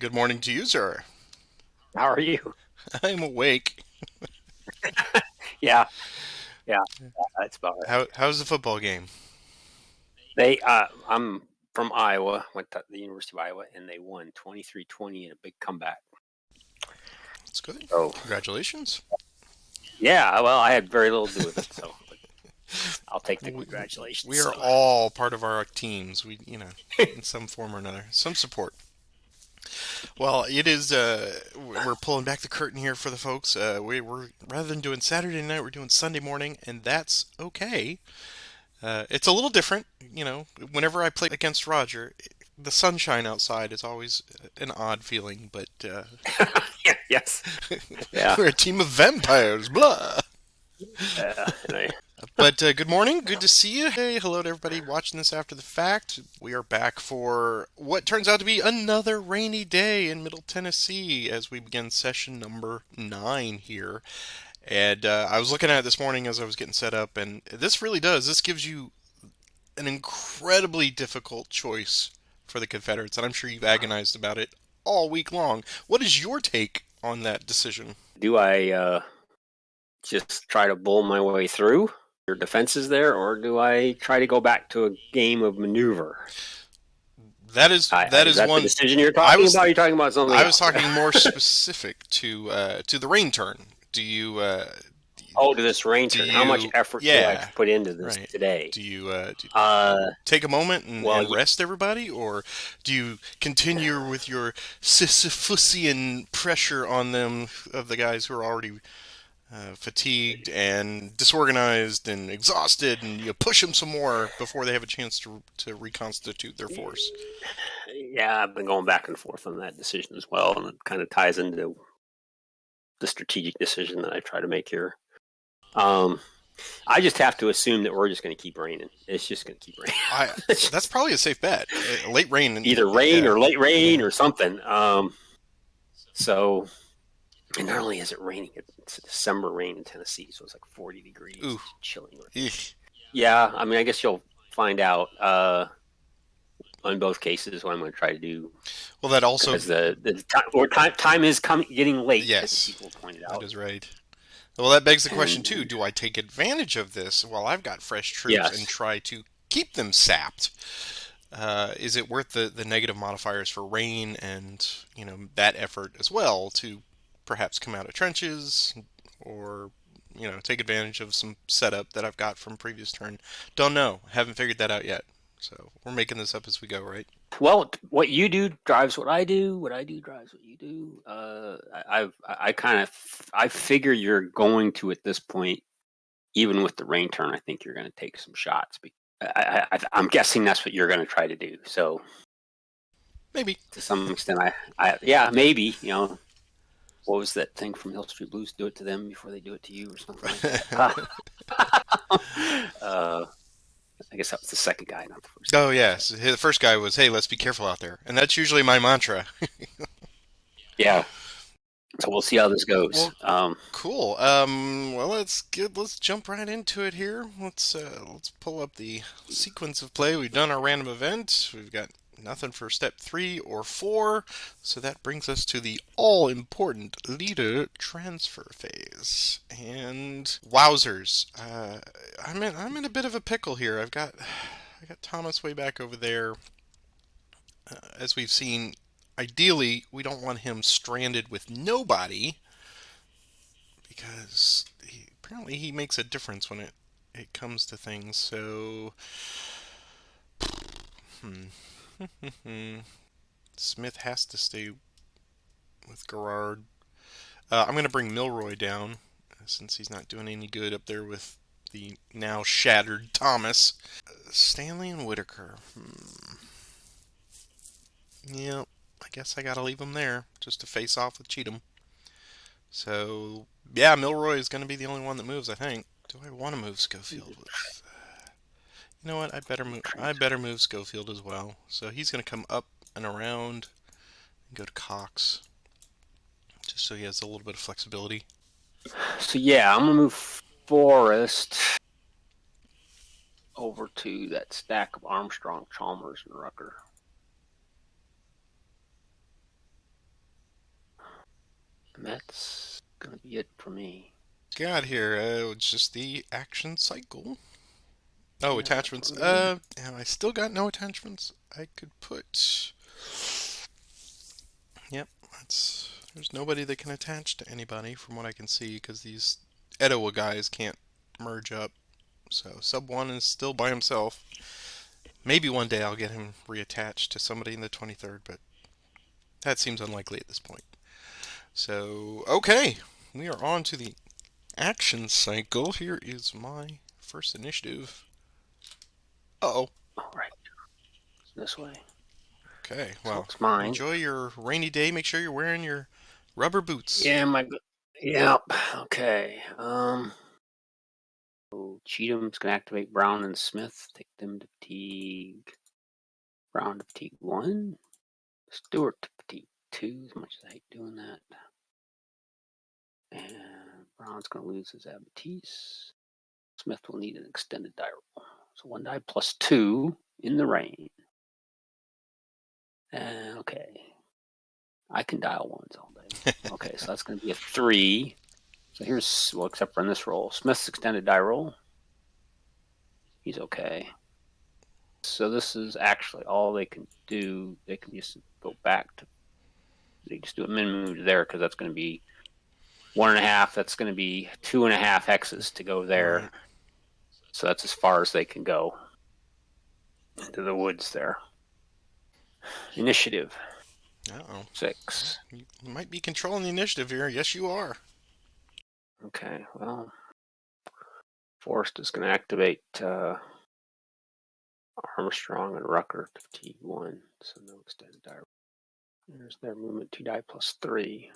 Good morning to you, sir. How are you? I'm awake. Yeah, yeah, that's about right. How's the football game? I'm from Iowa, went to the University of Iowa, and they won 23-20 in a big comeback. It's good. So, Congratulations. yeah, well, I had very little to do with it, so but I'll take the We, congratulations. we are So, all part of our teams. In some form or another, some support. Well, it is. We're pulling back the curtain here for the folks. We're rather than doing Saturday night, we're doing Sunday morning, and that's okay. It's a little different, Whenever I play against Roger, the sunshine outside is always an odd feeling, but yeah, yes, yeah, we're a team of vampires. Blah. and But good morning. Good to see you. Hey, hello to everybody watching this after the fact. We are back for what turns out to be another rainy day in Middle Tennessee as we begin session number 9 here. And I was looking at it this morning as I was getting set up, and this gives you an incredibly difficult choice for the Confederates, and I'm sure you've agonized about it all week long. What is your take on that decision? do I just try to bull my way through your defenses there, or do I try to go back to a game of maneuver? That Is is that the one. decision you're I talking was about? Or are you talking about something I was else? talking more specific to the rain turn. Oh, to this rain Do turn. How much you effort do I yeah, put into this right. today? Do you Uh, take a moment and, well, and rest everybody, or do you continue with your Sisyphusian pressure on them of the guys who are already fatigued and disorganized and exhausted, and you push them some more before they have a chance to reconstitute their force? yeah, I've been going back and forth on that decision as well, and it kind of ties into the strategic decision that I try to make here. Um, I just have to assume that we're just going to keep raining. It's just going to keep raining. I That's probably a safe bet. Late rain, Either rain yeah, or late rain yeah. or something. So, and not only is it raining, it's a December rain in Tennessee, so it's like 40 degrees. Ooh, It's chilling. eek. Yeah, I mean, I guess you'll find out on both cases what I'm going to try to do Well, that also, because time is coming getting late, as yes, people pointed that out. is right. Well, that begs the question too: And do I take advantage of this while I've got fresh troops and yes, try to keep them sapped? Is it worth the negative modifiers for rain and that effort as well to perhaps come out of trenches or take advantage of some setup that I've got from previous turn? Don't know. Haven't figured that out yet. So we're making this up as we go, right? well, what you do drives what I do. What I do drives what you do. I figure you're going to at this point, even with the rain turn. I think you're going to take some shots. I'm guessing that's what you're going to try to do. So Maybe. to some extent, yeah, maybe what was that thing from Hill Street Blues? Do it to them before they do it to you, or something like that. uh, I guess that was the second guy, not the first Oh guy. yes, the first guy was, "Hey, let's be careful out there," and that's usually my mantra. Yeah. So we'll see how this goes. Well, cool. Well, let's jump right into it here. Let's pull up the sequence of play. We've done our random event. We've got nothing for step 3 or 4, so that brings us to the all important leader transfer phase. And wowzers, I'm in a bit of a pickle here. I got Thomas way back over there. As we've seen, ideally we don't want him stranded with nobody because apparently he makes a difference when it comes to things. So, Smith has to stay with Gerard. I'm going to bring Milroy down since he's not doing any good up there with the now shattered Thomas. Stanley and Whitaker. Yep, I guess I got to leave him there just to face off with Cheatham. So, yeah, Milroy is going to be the only one that moves, I think. Do I want to move Schofield with? You know what? I better move Schofield as well. So he's going to come up and around and go to Cox, just so he has a little bit of flexibility. So yeah, I'm gonna move Forrest over to that stack of Armstrong, Chalmers, and Rucker. And that's going to be it for me. Got here. It's just the action cycle. Oh, Yeah, attachments. for me. And I still got no attachments. I could put. Yep, that's. There's nobody that can attach to anybody from what I can see because these Etowah guys can't merge up. So sub one is still by himself. Maybe one day I'll get him reattached to somebody in the 23rd, but that seems unlikely at this point. So, okay, we are on to the action cycle. Here is my first initiative. Uh oh. All right. This way. Okay, So well, it's mine. enjoy your rainy day. Make sure you're wearing your rubber boots. Yeah, Yep. Okay. So Cheatham's going to activate Brown and Smith. Take them to fatigue. Brown to fatigue 1. Stuart to fatigue 2. As much as I hate doing that. And Brown's going to lose his Abatisse. Smith will need an extended die roll. So 1 die plus 2 in the rain. Okay. I can dial ones all day. Okay, so that's going to be a 3. So here's, well, except for in this roll, Smith's extended die roll. He's okay. So this is actually all they can do. They can just go back to, they just do a min move there because that's going to be 1.5. That's going to be 2.5 hexes to go there. Right. So that's as far as they can go into the woods there. Initiative. Uh-oh. 6. You might be controlling the initiative here. Yes, you are. Okay, well, Forrest is going to activate Armstrong and Rucker to fatigue 1, so no extended die. There's their movement 2 die plus 3.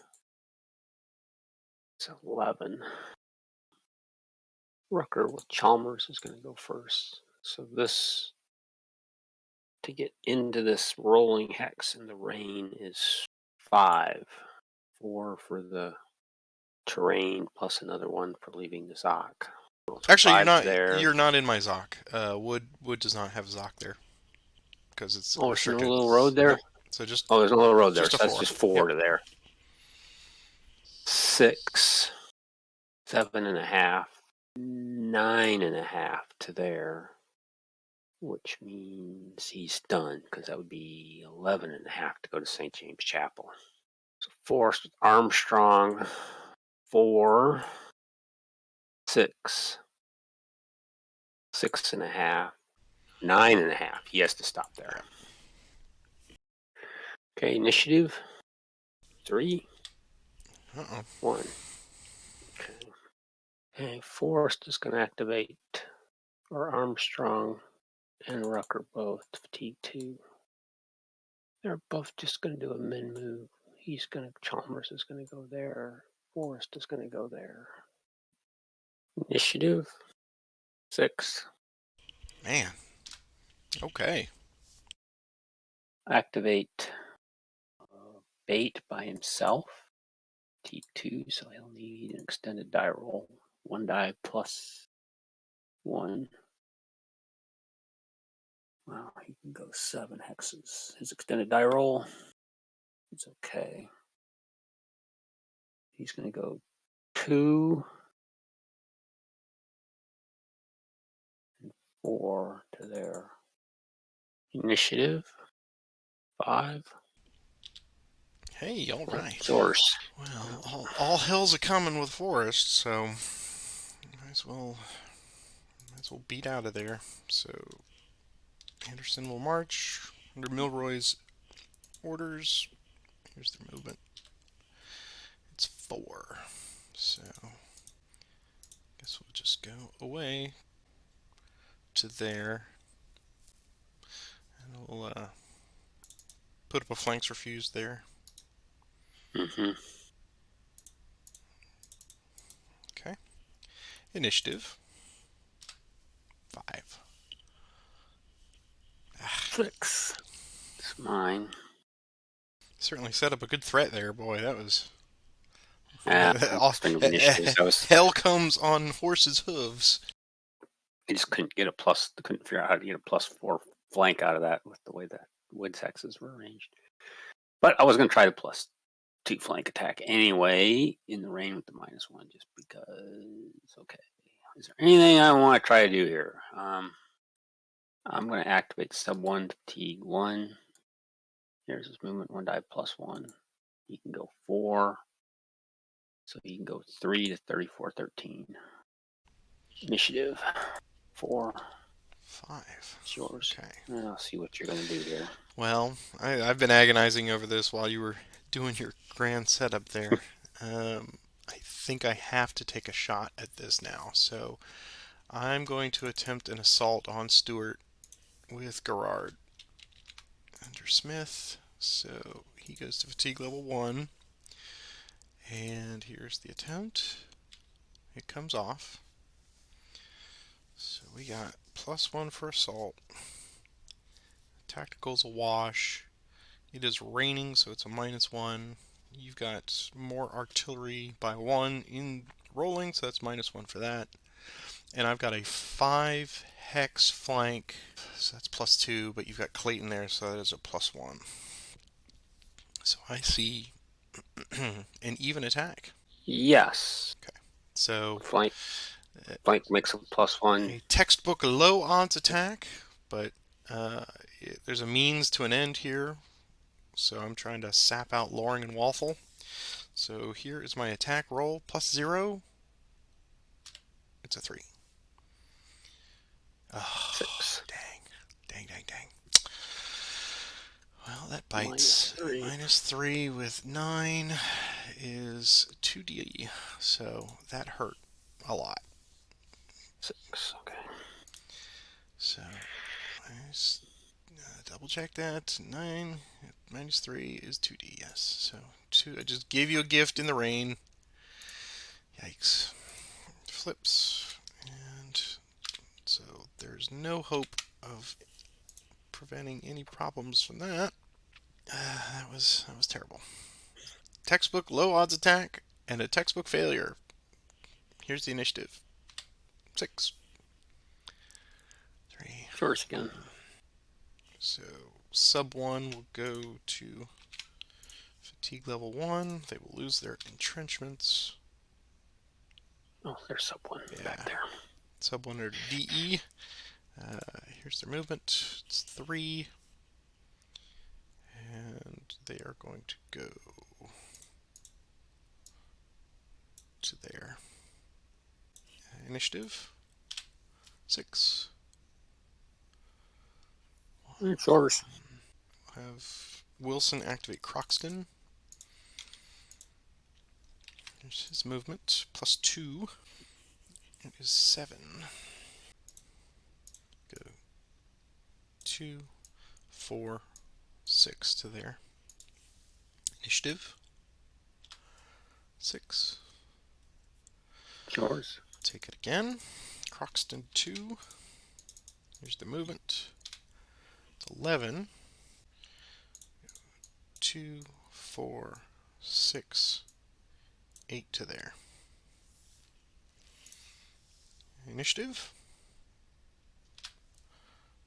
So 11. Rucker with Chalmers is going to go first. So this, to get into this rolling hex in the rain, is 5. 4 for the terrain plus another 1 for leaving the Zoc. Actually, you're 5 not. there. You're not in my Zoc. Wood does not have Zoc there because it's Oh, it's no restricted. little road there? Nope. So just Oh, there's no little road there. just a So that's four. just 4 Yep. to there. 6. 7.5. 9.5 to there. Which means he's done because that would be 11.5 to go to St. James Chapel. So Forrest Armstrong, 4, 6, 6.5, 9.5. He has to stop there. Yeah. Okay, initiative 3, Uh-oh. 1. Okay. Okay, Forrest is going to activate, or Armstrong and Rucker both, fatigue 2. They're both just going to do a min move. Chalmers is going to go there. Forrest is going to go there. Initiative 6. Man. Okay. Activate Bait by himself. T2, so he'll need an extended die roll. 1 die plus 1. Well, he can go 7 hexes. His extended die roll is okay. He's going to go 2 and 4 to their initiative 5. Hey, all right. Source. Well, all hell's a coming with Forrest, so might as well beat out of there. So Anderson will march under Milroy's orders. Here's their movement. It's 4. So guess we'll just go away to there, and we'll put up a flanks refused there. Mm-hmm. Okay. Initiative 5. 6. It's mine. Certainly set up a good threat there, boy. That was String of initiatives. hell comes on horses' hooves. I just couldn't get a plus. Couldn't figure out how to get a +4 flank out of that with the way that Woods hexes were arranged. But I was going to try the 2 flank attack anyway in the rain with the -1 just because. Okay. Is there anything I want to try to do here? I'm going to activate sub 1 fatigue 1. Here's his movement 1 die +1. He can go 4. So he can go 3 to 34 13. Initiative 4. 5. It's yours. Okay. I'll see what you're going to do here. Well, I've been agonizing over this while you were doing your grand setup there. I think I have to take a shot at this now. So I'm going to attempt an assault on Stuart with Gerard under Smith. So he goes to fatigue level 1. And here's the attempt. It comes off. So we got +1 for assault. Tactical's a wash. It is raining, so it's a -1. You've got more artillery by 1 in rolling, so that's -1 for that. And I've got a 5 hex flank, so that's +2, but you've got Clayton there, so that is a +1. So I see an even attack. Yes. Okay. So Flank makes a +1. a textbook low odds attack, but there's a means to an end here. So I'm trying to sap out Loring and Walthall. So here is my attack roll +0. It's a 3. Oh, 6. dang. Well, that bites. -3 with 9 is 2d. So that hurt a lot. 6. Okay. So let's double check that. 9 -3 is 2d. Yes. So 2. I just gave you a gift in the rain. Yikes. Flips. And so there's no hope of preventing any problems from that. That was terrible. Textbook low odds attack and a textbook failure. Here's the initiative. 6, 3, Yours again. 1. So sub 1 will go to fatigue level 1. They will lose their entrenchments. Oh, there's sub 1 back there. Sub 1 are DE. Here's their movement. It's 3. And they are going to go to their initiative. 6. It's yours. Have Wilson activate Croxton. Here's his movement. +2. It is 7. Go 2, 4, 6 to their initiative. 6. It's yours. Take it again. Croxton 2. Here's the movement. It's 11. 2, 4, 6, 8 to there. Initiative.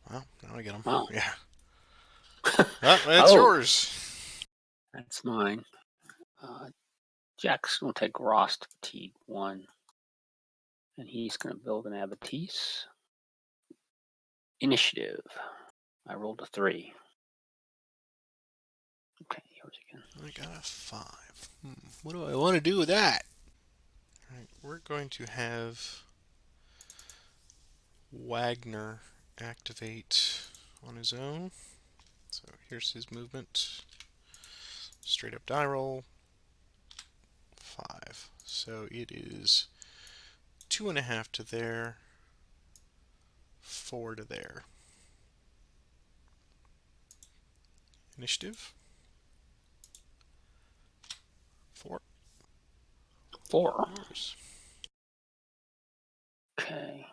Well, now I get them. Wow. Yeah. That's yours. That's mine. Jack's going to take Ross to fatigue 1. And he's going to build an Abattis. Initiative. I rolled a 3. Okay, yours again. I got a 5. What do I want to do with that? All right, we're going to have Wagner activate on his own. So here's his movement. Straight up die roll. 5. So it is 2.5 to there, 4 to there. Initiative. 4. 4. Yours. Okay.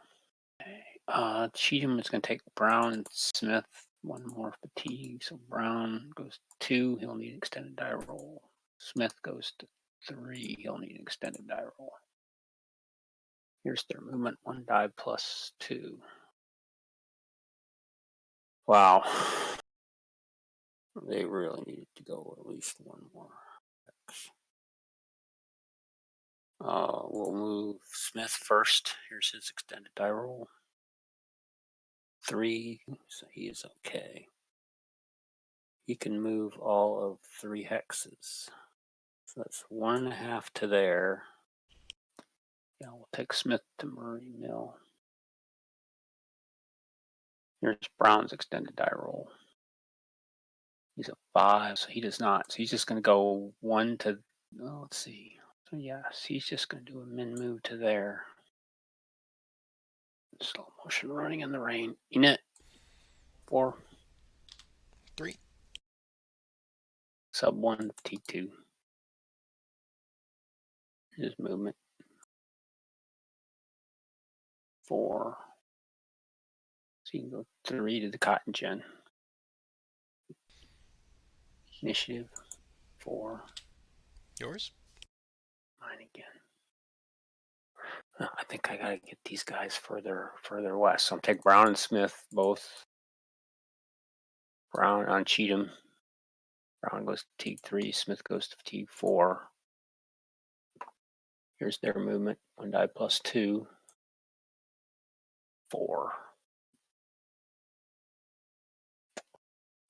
Cheatham is going to take Brown and Smith. 1 more fatigue. So Brown goes to 2. He'll need extended die roll. Smith goes to 3. He'll need extended die roll. Here's their movement. 1 die +2. Wow. They really needed to go at least 1 more. We'll move Smith first. Here's his extended die roll. 3, so he is okay. He can move all of 3 hexes. So that's 1.5 to there. Yeah, we'll take Smith to Murray Mill. Here's Brown's extended die roll. He's a 5, so he does not. So he's just going to go 1 to, let's see. So yes, he's just going to do a min move to there. Slow motion running in the rain. Enid. 4. 3. Sub 1 T2. His movement. 4. So you can go 3 to the cotton gin. Initiative. 4. Yours? Mine again. I think I gotta get these guys further west. So I'm take Brown and Smith both. Brown on Cheatham. Brown goes to T3. Smith goes to T4. Here's their movement. 1 die plus 2. 4.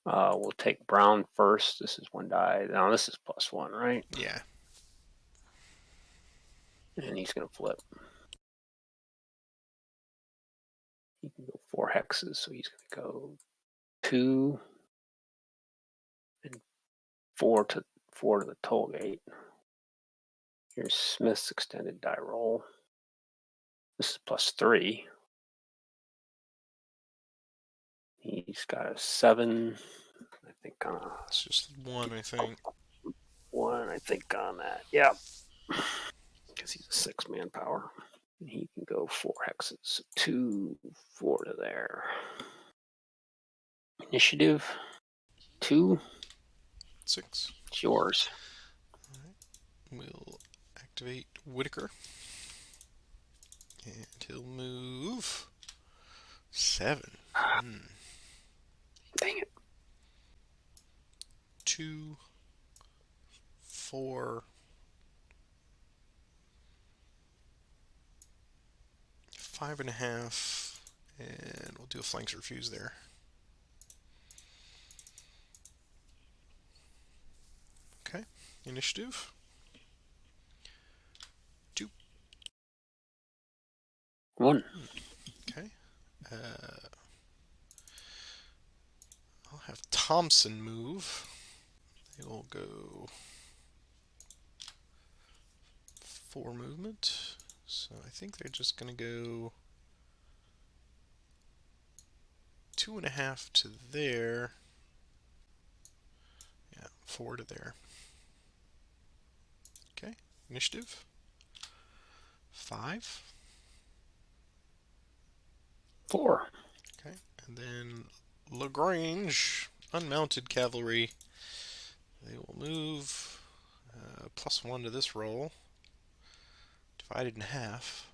We'll take Brown first. This is 1 die. Now this is plus 1, right? Yeah. And he's gonna flip. He can go 4 hexes, so he's gonna go 2 and 4 to the toll gate. Here's Smith's extended die roll. This is plus 3. He's got a 7. I think It's just 1, I think. 1. I think on that. Yeah, because he's a 6 manpower. And he can go 4 hexes. So 2, 4 to there. Initiative 2. 6. It's yours. We'll activate Whitaker. And he'll move 7. Dang it. 2, 4, 5.5, and we'll do a flanks refuse there. Okay, initiative. 2. 1. Okay. I'll have Thompson move. They will go 4 movement. So I think they're just going to go 2.5 to there. Yeah, 4 to there. Okay, initiative. 5. 4. Okay, and then Lagrange, unmounted cavalry. They will move +1 to this roll, divided in half.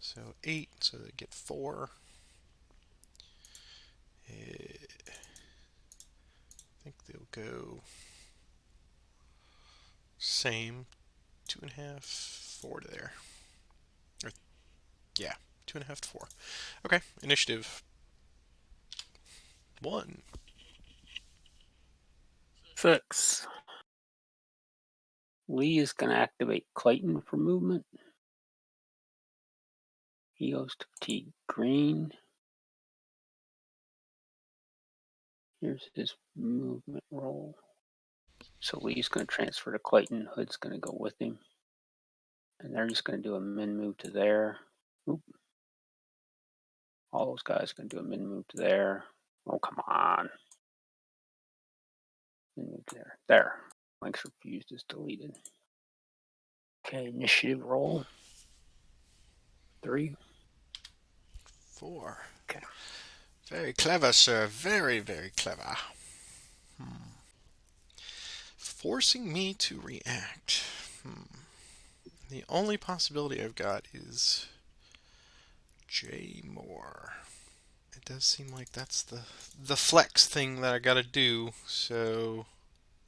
So 8, so they get 4. I think they'll go same, 2.5, 4 to there. Or, yeah, 2.5 to 4. Okay, initiative 1. 6. Lee is going to activate Clayton for movement. He goes to fatigue green. Here's his movement roll. So Lee's going to transfer to Clayton. Hood's going to go with him. And they're just going to do a min move to there. Oop. All those guys are going to do a min move to there. Oh, come on. Min move to there. There. Flanks refused is deleted. Okay, initiative roll. 3. 4. Okay. Very clever, sir. Very, very clever. Forcing me to react. The only possibility I've got is J Moore. It does seem like that's the flex thing that I gotta do, so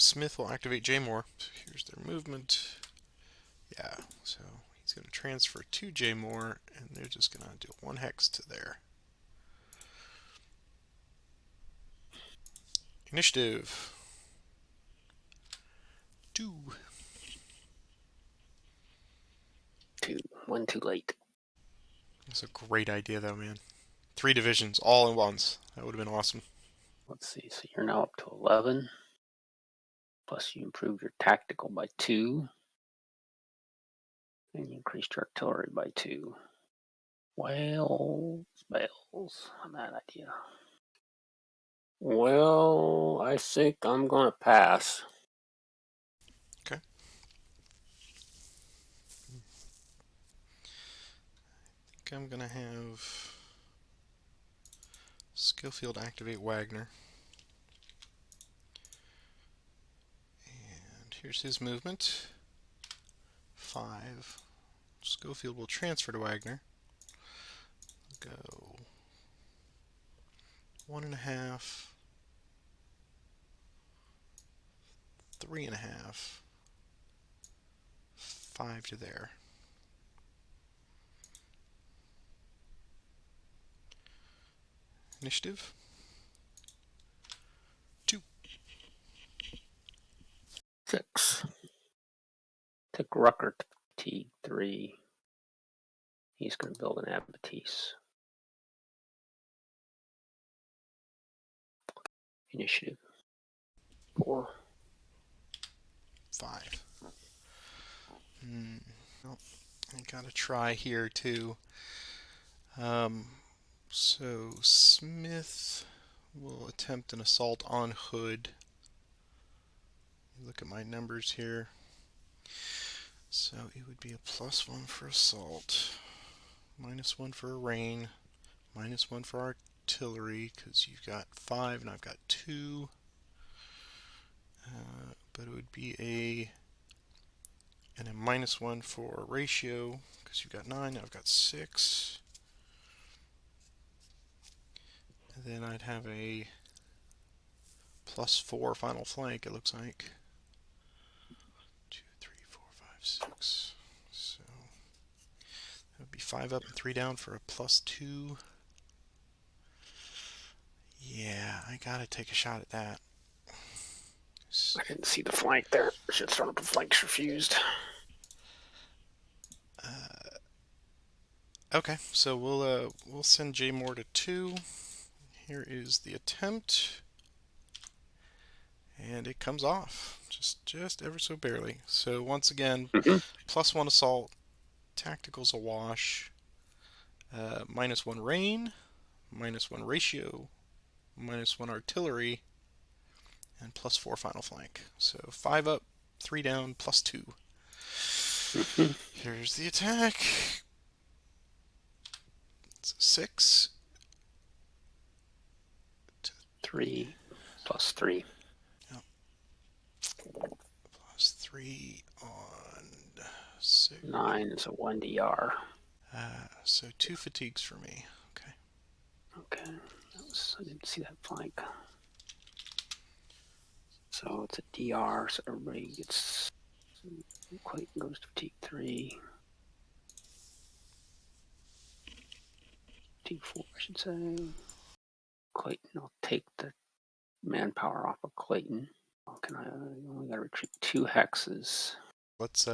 Smith will activate J more. Here's their movement. Yeah, so he's going to transfer 2 J more, and they're just going to do 1 hex to there. Initiative. 2. One too late. That's a great idea, though, man. 3 divisions all at once. That would have been awesome. Let's see. So you're now up to 11. Plus you improved your tactical by 2. And you increased your artillery by 2. Well, spells. Bad idea. Well, I think I'm going to pass. Okay. I think I'm going to have Schofield activate Wagner. And here's his movement. 5. Schofield will transfer to Wagner. Go 1.5, 3.5, 5 to there. Initiative. 2. 6. Take Rucker to fatigue 3. He's going to build an Abattis. Initiative. 4. 5. Well, I gotta try here too. So Smith will attempt an assault on Hood. Look at my numbers here. So it would be a +1 for assault, -1 for a rain, -1 for artillery because you've got 5 and I've got 2. But it would be and a -1 for ratio because you've got 9 and I've got 6. And then I'd have a +4 final flank, it looks like. 2, 3, 4, 5, 6. So that would be 5 up and 3 down for a +2. Yeah, I gotta take a shot at that. I didn't see the flank there. Should have thrown up a flanks refused. Okay, so we'll send J Moore to 2. Here is the attempt, and it comes off just ever so barely. So once again, +1 assault, tactical's a wash, -1 rain, -1 ratio, -1 artillery, and +4 final flank. So 5 up, 3 down, +2. Here's the attack. It's a 6. 3 plus 3. Yep. +3 on 6. 9 is a 1 DR. So 2 fatigues for me. Okay. Okay. I didn't see that flank. So it's a DR, so everybody gets. Clayton goes to fatigue 3. Fatigue 4, I should say. Clayton, I'll take the manpower off of Clayton. Can I only got to retreat 2 hexes. Let's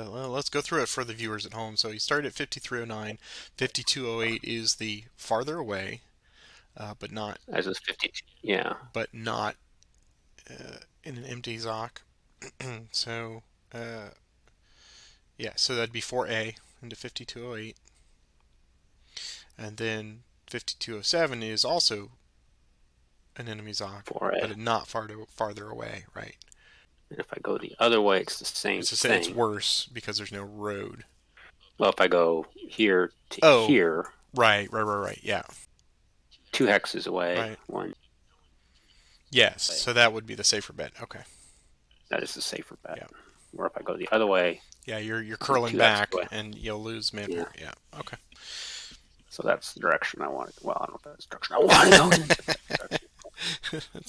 go through it for the viewers at home. So you start at 5309. 5208 is the farther away, but not As is 52. Yeah. but not in an empty Zoc. So yeah, so that'd be 4A into 5208, and then 5207 is also an enemy Zoc, 4A. but not farther away, right? And if I go the other way, it's the same thing. It's worse because there's no road. Well, if I go here to here. Right. Yeah. 2 hexes away. Right. 1. Yes. So that would be the safer bet. Okay. That is the safer bet. Yeah. Where if I go the other way. Yeah, you're curling back and you'll lose manpower. Yeah. Okay. So that's the direction I want. Well, I don't know if that's the direction I want to go in.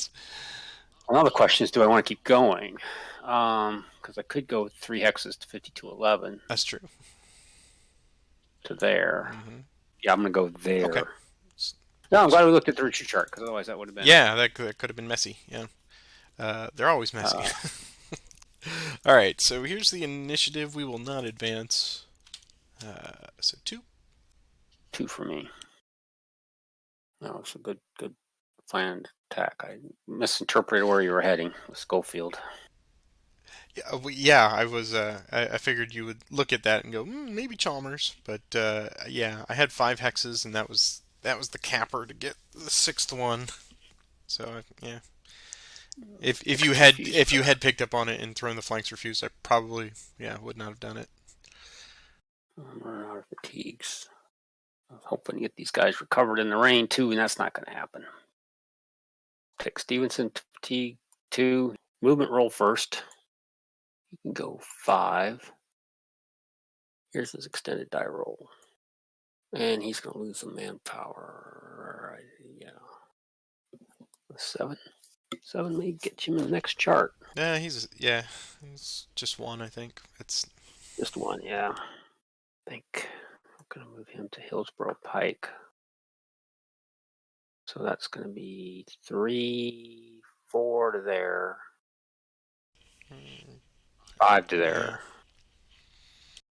Well, now the question is, do I want to keep going? Because I could go 3 hexes to 5211 That's true. to there. Mm-hmm. Yeah, I'm going to go Okay. there. No, I'm glad we looked at the retreat chart, because otherwise that would have been... Yeah, that could have been messy. Yeah. They're always messy. Uh, All right, so here's the initiative. We will not advance. So 2. 2 for me. No, it's a good planned attack. I misinterpreted where you were heading with Schofield. Yeah, I was. I figured you would look at that and go, maybe Chalmers, but yeah, I had 5 hexes, and that was the capper to get the 6th one. So yeah, if you had picked up on it and thrown the flanks refused, I probably would not have done it. I'm running out of fatigues. I was hoping to get these guys recovered in the rain too, and that's not going to happen. Pick Stevenson to fatigue 2. Movement roll first. You can go 5. Here's his extended die roll. And he's going to lose some manpower. Yeah. 7. 7 may get him in the next chart. He's just 1, I think. It's Just 1, yeah. I think I'm going to move him to Hillsborough Pike. So that's going to be 3, 4 to there. 5 to there. Yeah.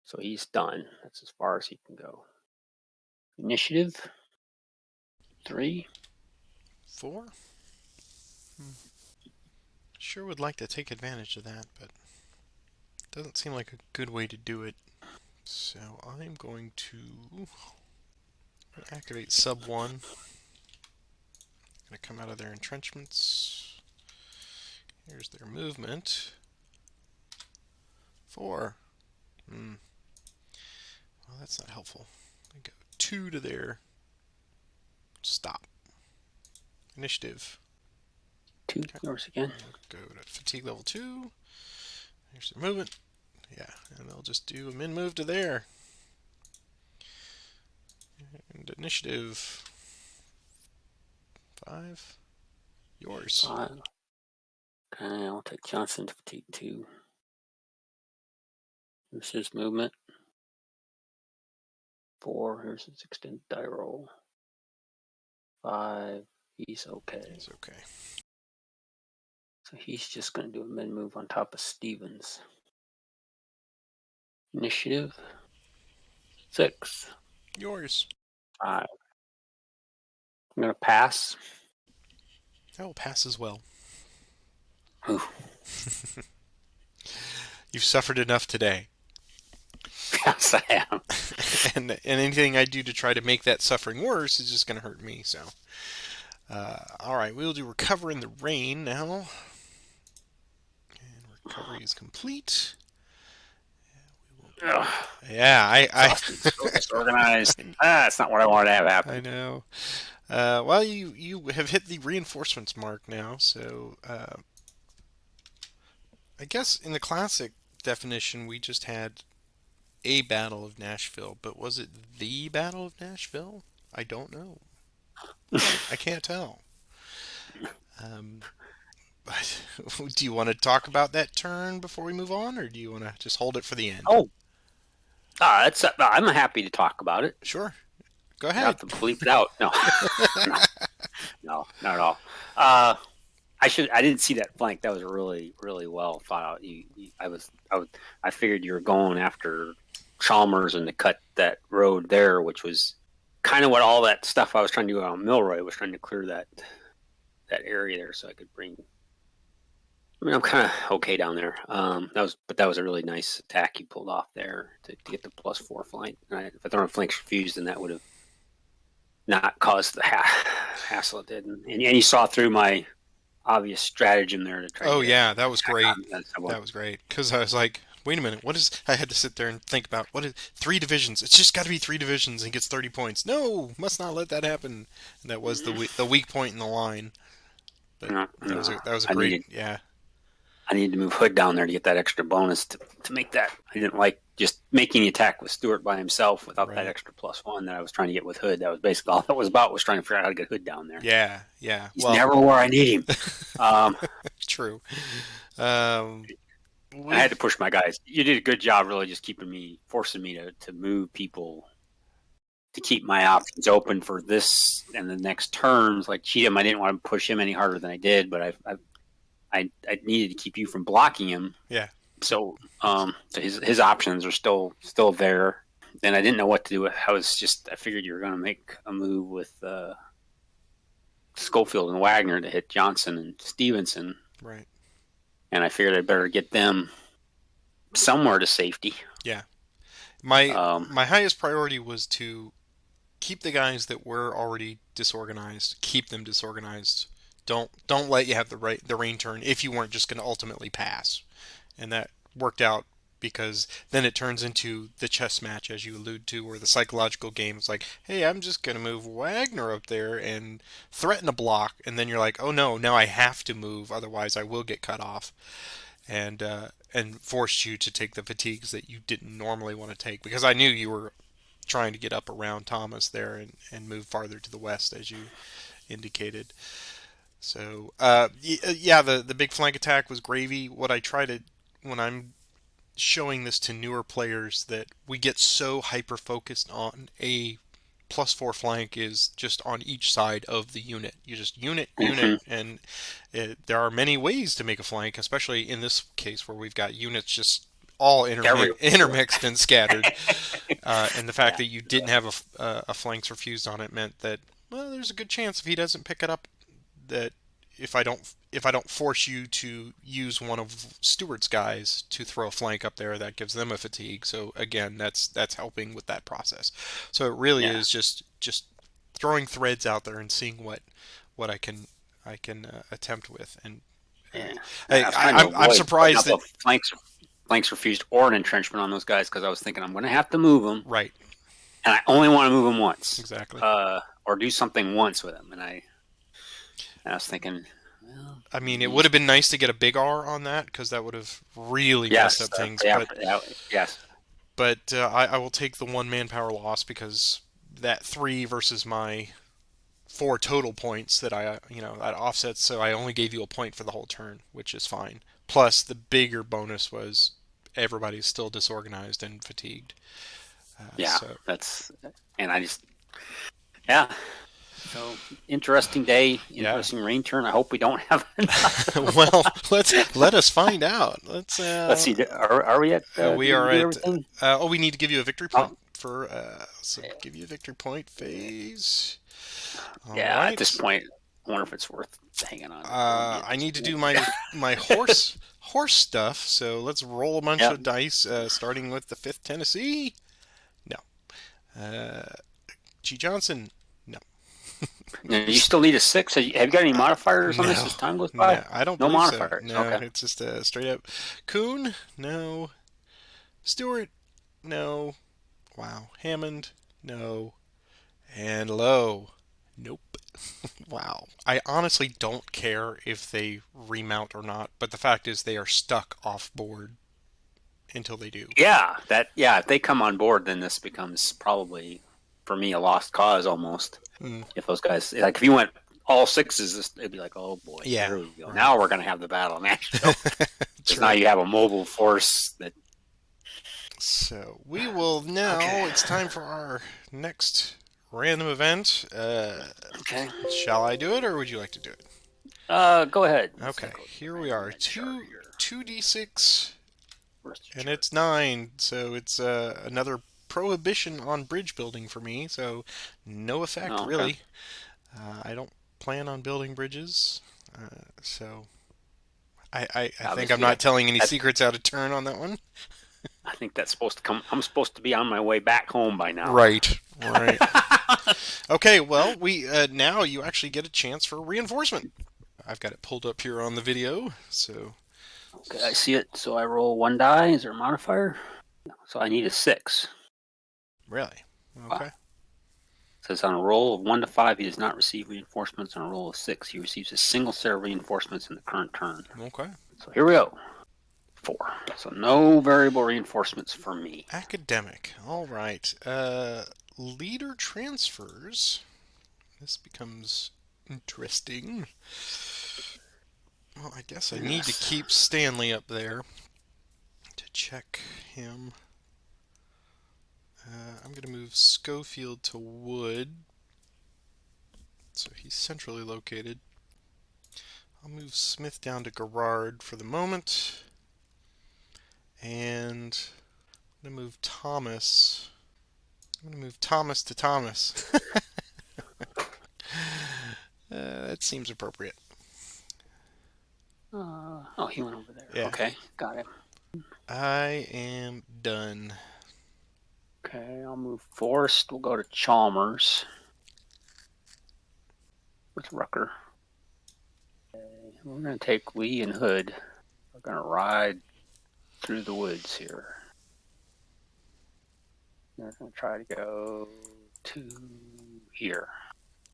So he's done. That's as far as he can go. Initiative 3. 4. Sure would like to take advantage of that, but it doesn't seem like a good way to do it. So I'm going to activate sub 1. Gonna come out of their entrenchments. Here's their movement. 4. Well, that's not helpful. I go 2 to their stop. Initiative. 2 yours again. Go to fatigue level 2. Here's their movement. Yeah, and they'll just do a min move to there. And initiative 5. Yours. 5. Okay, I'll take Johnson to fatigue 2. Here's his movement. 4. Here's his extended die roll. 5. He's okay. He's okay. So he's just going to do a min move on top of Stevens. Initiative 6. Yours. 5. I'm going to pass. That will pass as well. Ooh. You've suffered enough today. Yes, I am. and anything I do to try to make that suffering worse is just going to hurt me. So, all right, we'll do recover in the rain now. And recovery is complete. Yeah, I so disorganized. That's not what I wanted to have happen. I know. Well, you have hit the reinforcements mark now, so I guess in the classic definition we just had a Battle of Nashville, but was it the Battle of Nashville? I don't know. I can't tell. But do you want to talk about that turn before we move on, or do you want to just hold it for the end? Oh, I'm happy to talk about it. Sure. Go You ahead. have to bleep it out. No, no, not at all. I didn't see that flank. That was really, really well thought out. I figured you were going after Chalmers and to cut that road there, which was kind of what all that stuff I was trying to do on Milroy was trying to clear that area there, so I could bring. I mean, I'm kind of okay down there. That was a really nice attack you pulled off there to get the +4 flank. If I thrown a flank refused, then that would have not caused the hassle it did. And you saw through my obvious stratagem there to try. Oh yeah, that was great. That was great because I was like, wait a minute, what is? I had to sit there and think about what is 3 divisions. It's just got to be 3 divisions and gets 30 points. No, must not let that happen. And that was the weak point in the line. But that was a great I needed to move Hood down there to get that extra bonus to make that. I didn't like just making the attack with Stuart by himself without that extra +1 that I was trying to get with Hood. That was basically all that was about, was trying to figure out how to get Hood down there. Yeah. He's never where I need him. True. Um, And I had to we've push my guys. You did a good job, really, just forcing me to move people to keep my options open for this and the next turns. Like Cheatham, I didn't want to push him any harder than I did, but I needed to keep you from blocking him. yeah. So his options are still there, and I didn't know what to do. I figured you were going to make a move with Schofield and Wagner to hit Johnson and Stevenson, Right. and I figured I'd better get them somewhere to safety. Yeah. My Um, my highest priority was to keep the guys that were already disorganized, keep them disorganized. Don't let you have the rain turn if you weren't just going to ultimately pass. And that worked out because then it turns into the chess match as you allude to, or the psychological game. It's like, hey, I'm just going to move Wagner up there and threaten a block, and then you're like, oh no, now I have to move, otherwise I will get cut off, and forced you to take the fatigues that you didn't normally want to take because I knew you were trying to get up around Thomas there and move farther to the west as you indicated. So yeah, the big flank attack was gravy. What I try to when I'm showing this to newer players that we get so hyper focused on a +4 flank is just on each side of the unit. You just unit, mhm. and there are many ways to make a flank, especially in this case where we've got units just all Everywhere. intermixed and scattered. And the fact Yeah, that you didn't have a flanks refused on it meant that, well, there's a good chance if he doesn't pick it up that if I don't force you to use one of Stuart's guys to throw a flank up there, that gives them a fatigue. So again, that's helping with that process. So it really yeah, is just throwing threads out there and seeing what I can attempt with. And uh, yeah. And I I, was I trying to I'm avoid putting surprised up that a flanks refused or an entrenchment on those guys because I was thinking I'm going to have to move them, right, and I only want to move them once, exactly. or do something once with them. And I was thinking, well, I mean, maybe it would just have been nice to get a big R on that because that would have really messed yes, up things. yeah, But yeah, yes, I will take the one manpower loss because that three versus my four total points that that offsets. So I only gave you a point for the whole turn, which is fine. Plus, the bigger bonus was everybody's still disorganized and fatigued. yeah. So That's and I just yeah. So interesting day, yeah. interesting rain turn. I hope we don't have another Well, one. let us find out. Let's Let's see. Are we at? we Did we are do at everything? we need to give you a victory point Oh, for so give you a victory point phase. All yeah. At this right. point, I wonder if it's worth hanging on to for me at I this need to do point. my horse stuff. So let's roll a bunch Yeah. of dice, starting with the fifth Tennessee. No. G Johnson. No. Now, you still need a six. Have you got any modifiers on this No. as time goes by? No. I don't No believe so. modifiers. No. Okay. It's just a straight up Coon. No. Stewart. No. Wow. Hammond. No. And Lowe. Nope. Wow. I honestly don't care if they remount or not, but the fact is they are stuck off board until they do. Yeah. That. Yeah. If they come on board, then this becomes probably for me a lost cause almost. Mm, If those guys like if you went all sixes, it'd be like, oh boy, yeah, here we go. right. Now we're gonna have the battle of Nashville because now True. you have a mobile force that. So we will Okay. now. It's time for our next random event. Okay. Shall I do it, or would you like to do it? Go ahead. Let's Okay, go to the here we random are. event chart Two here. 2d6, Where's the and chart? it's 9. So it's another prohibition on bridge building for me. So no effect Oh, okay. really. I don't plan on building bridges. So I think I'm Obviously, not telling any that secrets out of turn on that one. I think that's supposed to come. I'm supposed to be on my way back home by now. Right, right. Okay, well, we now you actually get a chance for reinforcement. I've got it pulled up here on the video, so Okay, I see it. So I roll one die. Is there a modifier? So I need a six. really, Wow. okay, It says on a roll of 1 to 5, he does not receive reinforcements. On a roll of 6, he receives a single set of reinforcements in the current turn. okay. So here we go. 4. So no variable reinforcements for me. Academic. All right. Leader transfers. This becomes interesting. Well, I guess I need to Yes. keep Stanley up there to check him. I'm going to move Schofield to wood, so he's centrally located. I'll move Smith down to Garrard for the moment, and I'm going to move Thomas. I'm going to move Thomas to Thomas. That seems appropriate. Oh, he went over there. Yeah, Okay, got it. I am done. Okay, I'll move Forrest. We'll go to Chalmers with Rucker. Okay, we're going to take Lee and Hood. We're going to ride through the woods here. We're going to try to go to here.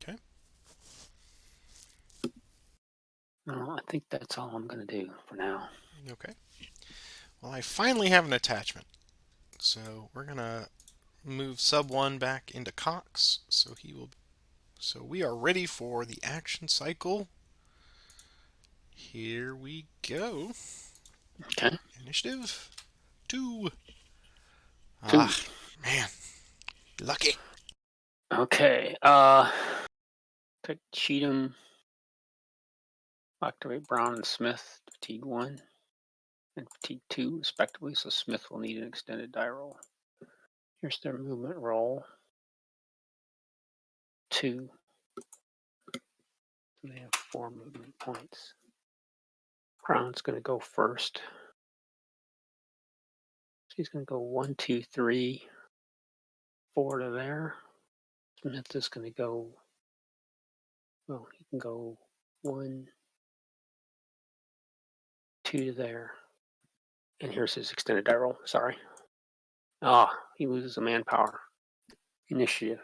Okay. No, I think that's all I'm going to do for now. Okay. Well, I finally have an attachment. So we're going to move sub 1 back into Cox. So we are ready for the action cycle. Here we go. Okay. Initiative 2. Two. Ah, man. Lucky. Okay. Take Cheatham, activate Brown and Smith, fatigue 1 and fatigue 2, respectively. So Smith will need an extended die roll. Here's their movement roll. 2. And they have 4 movement points. Brown's going to go first. So he's going to go 1, 2, 3, 4 to there. Smith is going to go, well, he can go 1, 2 to there. And here's his extended die roll. Sorry. Ah, he loses a manpower. Initiative.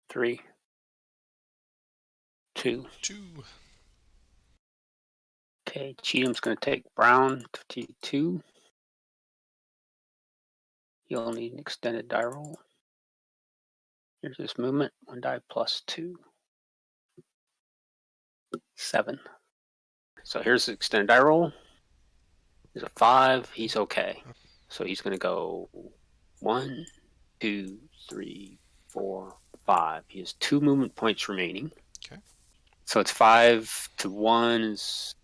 3, 2. 2. Okay, Cheatham's going to take Brown to T2. He'll need an extended die roll. Here's his movement. 1 die plus 2. 7. So here's the extended die roll. There's a 5. He's okay. So he's going to go 1, 2, 3, 4, 5. He has 2 movement points remaining. Okay. So it's 5 to 1 is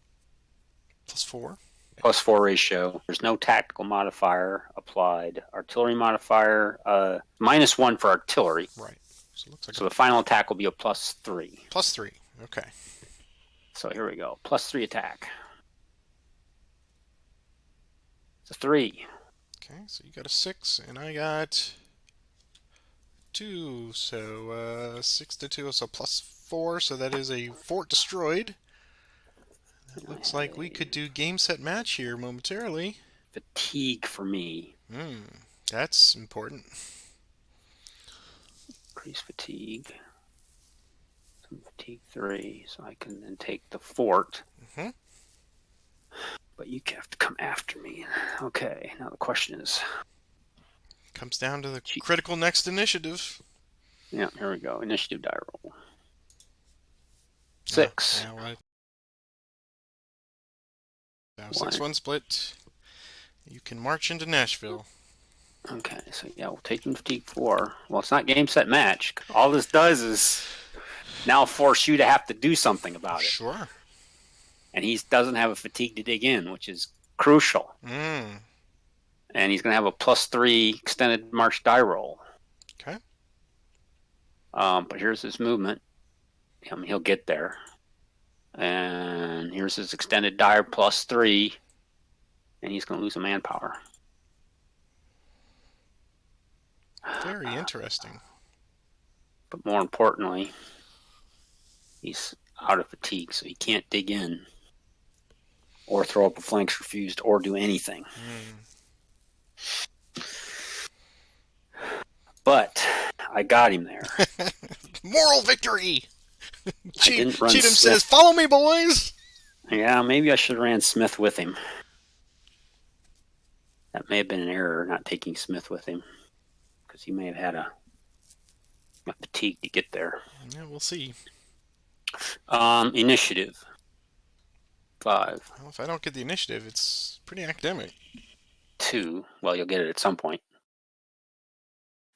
+4. +4 ratio. There's no tactical modifier applied. Artillery modifier, -1 for artillery. Right. So it looks like So the final attack will be a +3. +3. Okay. So here we go. +3 attack. It's a 3. Okay, so you got a 6, and I got 2. So 6 to 2, so +4. So that is a fort destroyed. It looks like we could do game set match here momentarily. Fatigue for me. That's important. Increase fatigue. Some fatigue 3, so I can then take the fort. Mm-hmm. But you have to come after me. Okay, now the question is... Comes down to the critical next initiative. Yeah, here we go. Initiative die roll. 6. Now 6-1 split. You can march into Nashville. Okay, so yeah, we'll take him fatigue 4. Well, it's not game set match. All this does is now force you to have to do something about it. Sure. And he doesn't have a fatigue to dig in, which is crucial. And he's going to have a +3 extended march die roll. Okay. But here's his movement. I mean, he'll get there. And here's his extended die +3. And he's going to lose a manpower. Very interesting. But more importantly, he's out of fatigue, so he can't dig in or throw up a flanks refused or do anything. But I got him there. Moral victory! Cheatham says, follow me, boys! Yeah, maybe I should have ran Smith with him. That may have been an error, not taking Smith with him. Because he may have had a fatigue to get there. Yeah, we'll see. Initiative. 5. Well, if I don't get the initiative, it's pretty academic. 2. Well, you'll get it at some point.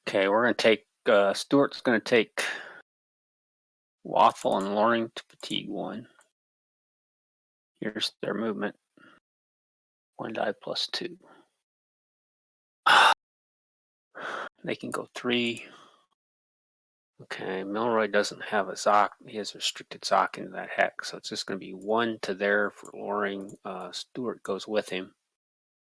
Okay, we're going to take, Stuart's going to take Waffle and Loring to fatigue 1. Here's their movement. 1 die plus 2. They can go 3. Okay, Milroy doesn't have a Zoc. He has restricted Zoc into that hex, so it's just going to be 1 to there for Loring. Stuart goes with him.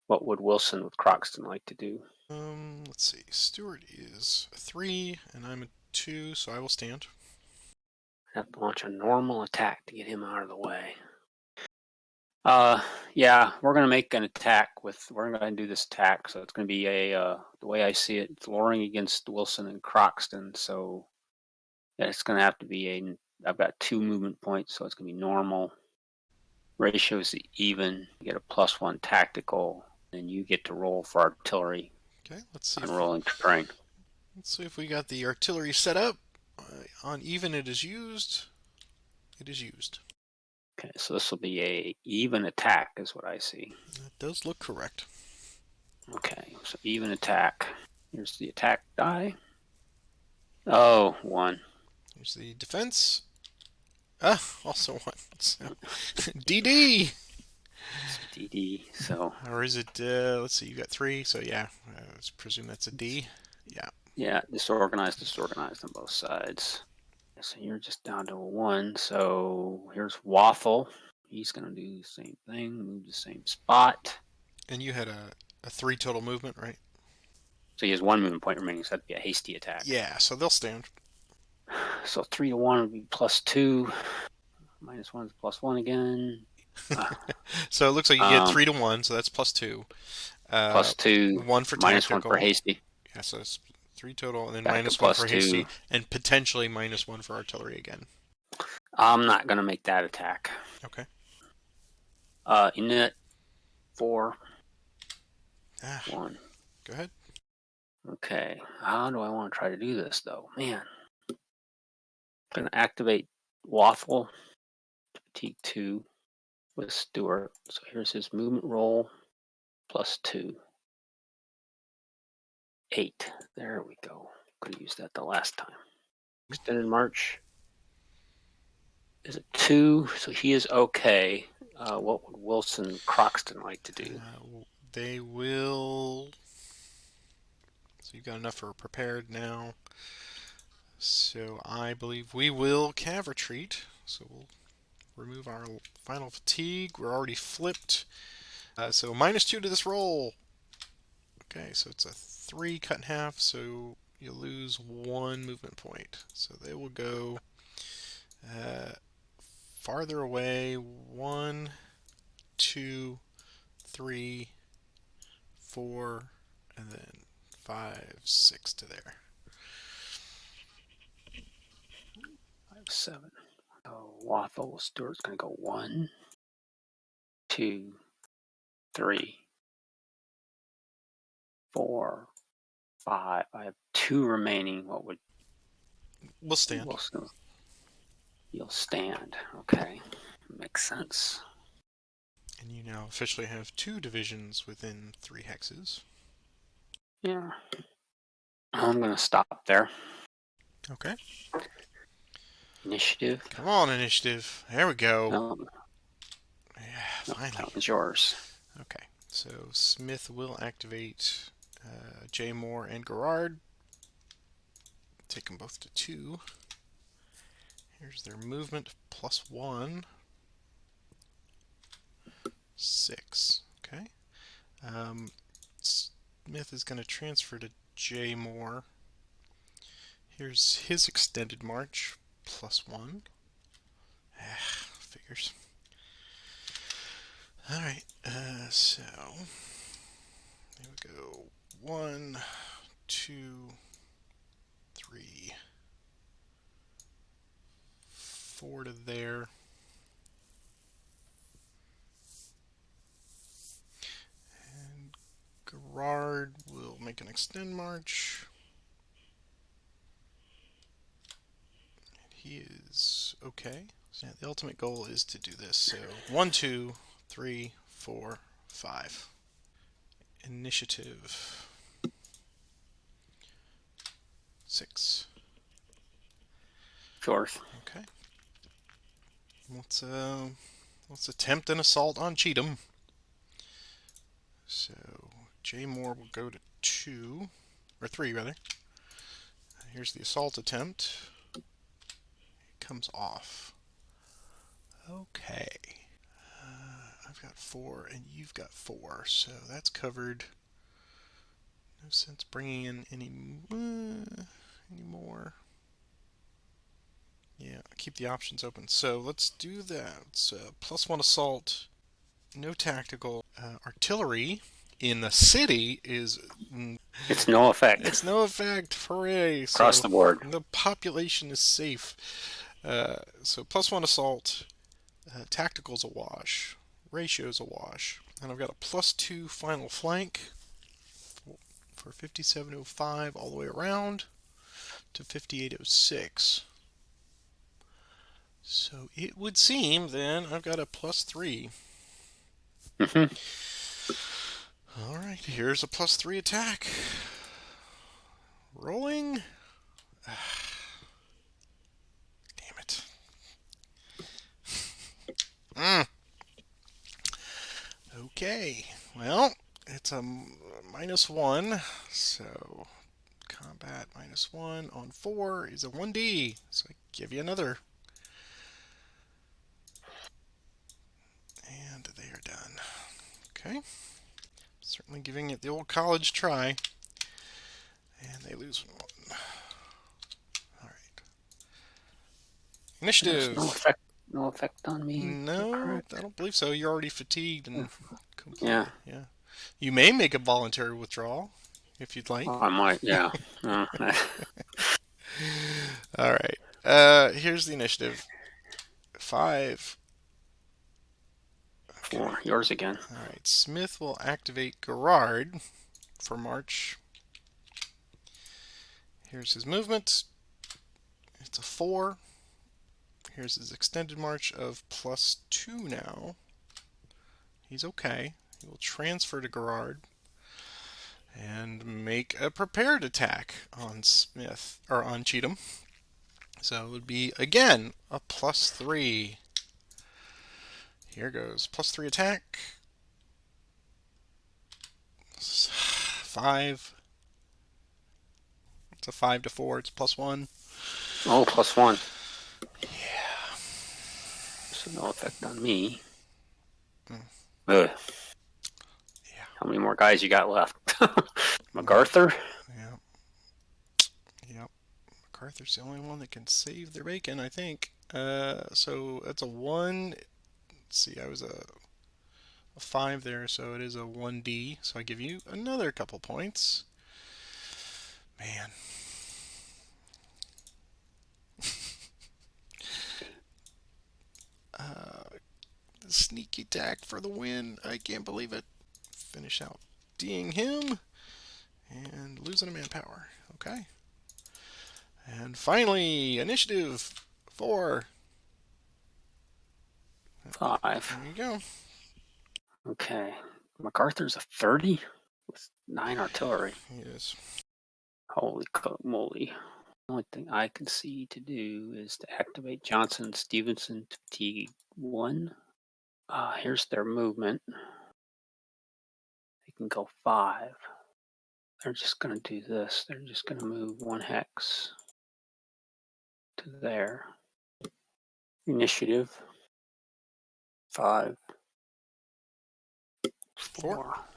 What would Wilson with Croxton like to do? Let's see. Stuart is a 3, and I'm a 2, so I will stand. I have to launch a normal attack to get him out of the way. Yeah, we're gonna make an attack with. We're gonna do this attack, so it's gonna be a. The way I see it, it's Loring against Wilson and Croxton. So yeah, it's gonna have to be a. I've got 2 movement points, so it's gonna be normal. Ratio is even. You get a +1 tactical, and you get to roll for artillery Okay, let's see on if rolling terrain. we got the artillery set up. On even, it is used. It is used. Okay, so this will be a even attack, is what I see. That does look correct. Okay, so even attack. Here's the attack die. Oh, 1. Here's the defense. Also 1. So, DD! It's DD, so. Or is it, let's see, you got 3, so yeah, let's presume that's a D. Yeah. Yeah, disorganized on both sides. So you're just down to a 1. So here's Waffle. He's going to do the same thing, move the same spot. And you had a 3 total movement, right? So he has 1 movement point remaining, so that'd be a hasty attack. Yeah, so they'll stand. So 3 to 1 would be +2. -1 is +1 again. So it looks like you get 3 to 1, so that's +2. +2. 1 for -1 tactical. for hasty. Yeah, so it's 3 total, and then Back to -1 for +2. hasty, and potentially -1 for artillery again. I'm not going to make that attack. Okay. Init 4. 1. Go ahead. Okay. How do I want to try to do this, though? Man. I'm going to activate Waffle to fatigue 2 with Stuart. So here's his movement roll. +2. 8. There we go. Could have used that the last time. Extended march is a 2, so he is okay. What would Wilson Croxton like to do? They will. So you've got enough for prepared now. So I believe we will cav retreat. So we'll remove our final fatigue. We're already flipped. So -2 to this roll. Okay, so it's a 3 cut in half. So you lose 1 movement point. So they will go farther away. 1, 2, 3, 4, and then 5, 6 to there. 5, 7. So Waffle Stuart's going to go 1, 2, 3, 4, 5. I have 2 remaining. What would We'll stand. Wilson? You'll stand. Okay. Makes sense. And you now officially have 2 divisions within 3 hexes. Yeah. I'm going to stop there. Okay. Initiative. Come on, initiative. There we go. No, Yeah, finally. that was yours. Okay. So Smith will activate J. Moore and Gerard. Take them both to 2. Here's their movement +1. 6. Okay. Smith is going to transfer to J. Moore. Here's his extended march +1. Figures. Alright, so there we go. 1, 2, 3, 4 to there. And Gerard will make an extend march. And he is okay. So yeah, the ultimate goal is to do this. So 1, 2, 3, 4, 5. Initiative 6. Fourth. Okay. Let's attempt an assault on Cheatham. So J Moore will go to 2 or 3 rather. Here's the assault attempt. It comes off. Okay. I've got 4 and you've got 4, so that's covered. No sense bringing in any more. Yeah, keep the options open. So let's do that. So +1 assault, no tactical. Artillery in the city is It's no effect it's no effect. Hooray! across So the board. the population is safe. So +1 assault, tactical's a wash, ratio's a wash, and I've got a +2 final flank for 5705 all the way around to 5806. So it would seem then I've got a +3. Mm-hmm. All right, here's a +3 attack. Rolling. Damn it. Okay, well, it's a -1, so combat -1 on 4 is a 1d, so I give you another. And they are done. Okay, certainly giving it the old college try. And they lose 1. All right. There's Initiative. no effect on me. Is that No, correct? I don't believe so. You're already fatigued and Yeah. completely. Yeah. You may make a voluntary withdrawal if you'd like. Oh, I might. Yeah. All right. Here's the initiative. 5. Okay. 4. Yours again. All right. Smith will activate Gerard for March. Here's his movement. It's a 4. Here's his extended march of +2 now. He's okay. He will transfer to Gerard and make a prepared attack on Smith or on Cheatham. So it would be again a +3. Here goes +3 attack. 5. It's a 5 to 4. It's +1. Oh, +1. Yeah. So no effect on me. Mm. Ugh. Yeah. How many more guys you got left? MacArthur? Yeah. Yep. MacArthur's the only one that can save their bacon, I think. So that's a 1. Let's see, I was a 5 there, so it is a 1d. So I give you another couple points. Man. Sneaky attack for the win. I can't believe it. Finish out D'ing him and losing a manpower. Okay. And finally, initiative 4. 5. There you go. Okay. MacArthur's a 30 with 9 artillery. Yes. Holy moly. The only thing I can see to do is to activate Johnson Stevenson to T1. Here's their movement. They can go 5. They're just going to do this. They're just going to move 1 hex to there. Initiative 5. 4.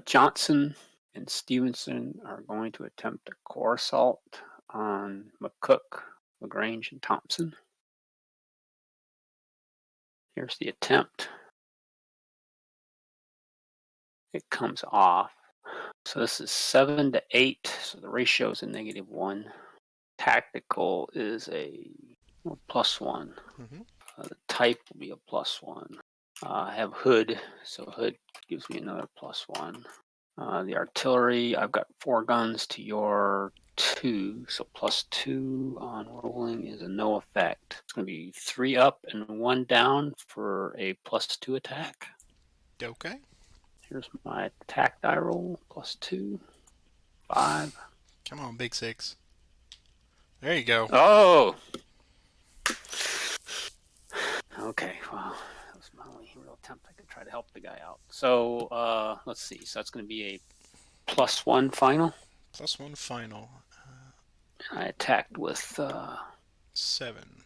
Johnson and Stevenson are going to attempt a core assault on McCook, LaGrange, and Thompson. Here's the attempt. It comes off. So this is 7 to 8. So the ratio is a -1. Tactical is a +1. Mm-hmm. The type will be a +1. I have hood, so hood gives me another +1. The artillery, I've got 4 guns to your 2, so +2 on rolling is a no effect. It's going to be 3 up and 1 down for a +2 attack. Okay. Here's my attack die roll, +2, 5. Come on, big 6. There you go. Oh! Okay, well, that was my only real attempt I could try to help the guy out. So, let's see. So that's going to be a +1 final. +1 final. I attacked with 7.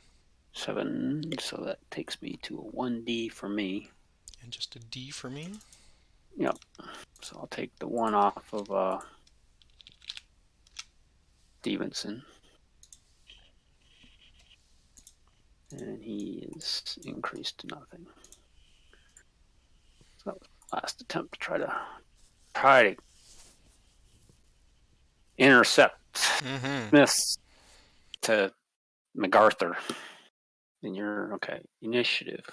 7, so that takes me to a 1d for me. And just a D for me. Yep. So I'll take the 1 off of Stevenson. And he is increased to nothing. So that was my last attempt to try to intercept Smith to MacArthur. And you're okay. Initiative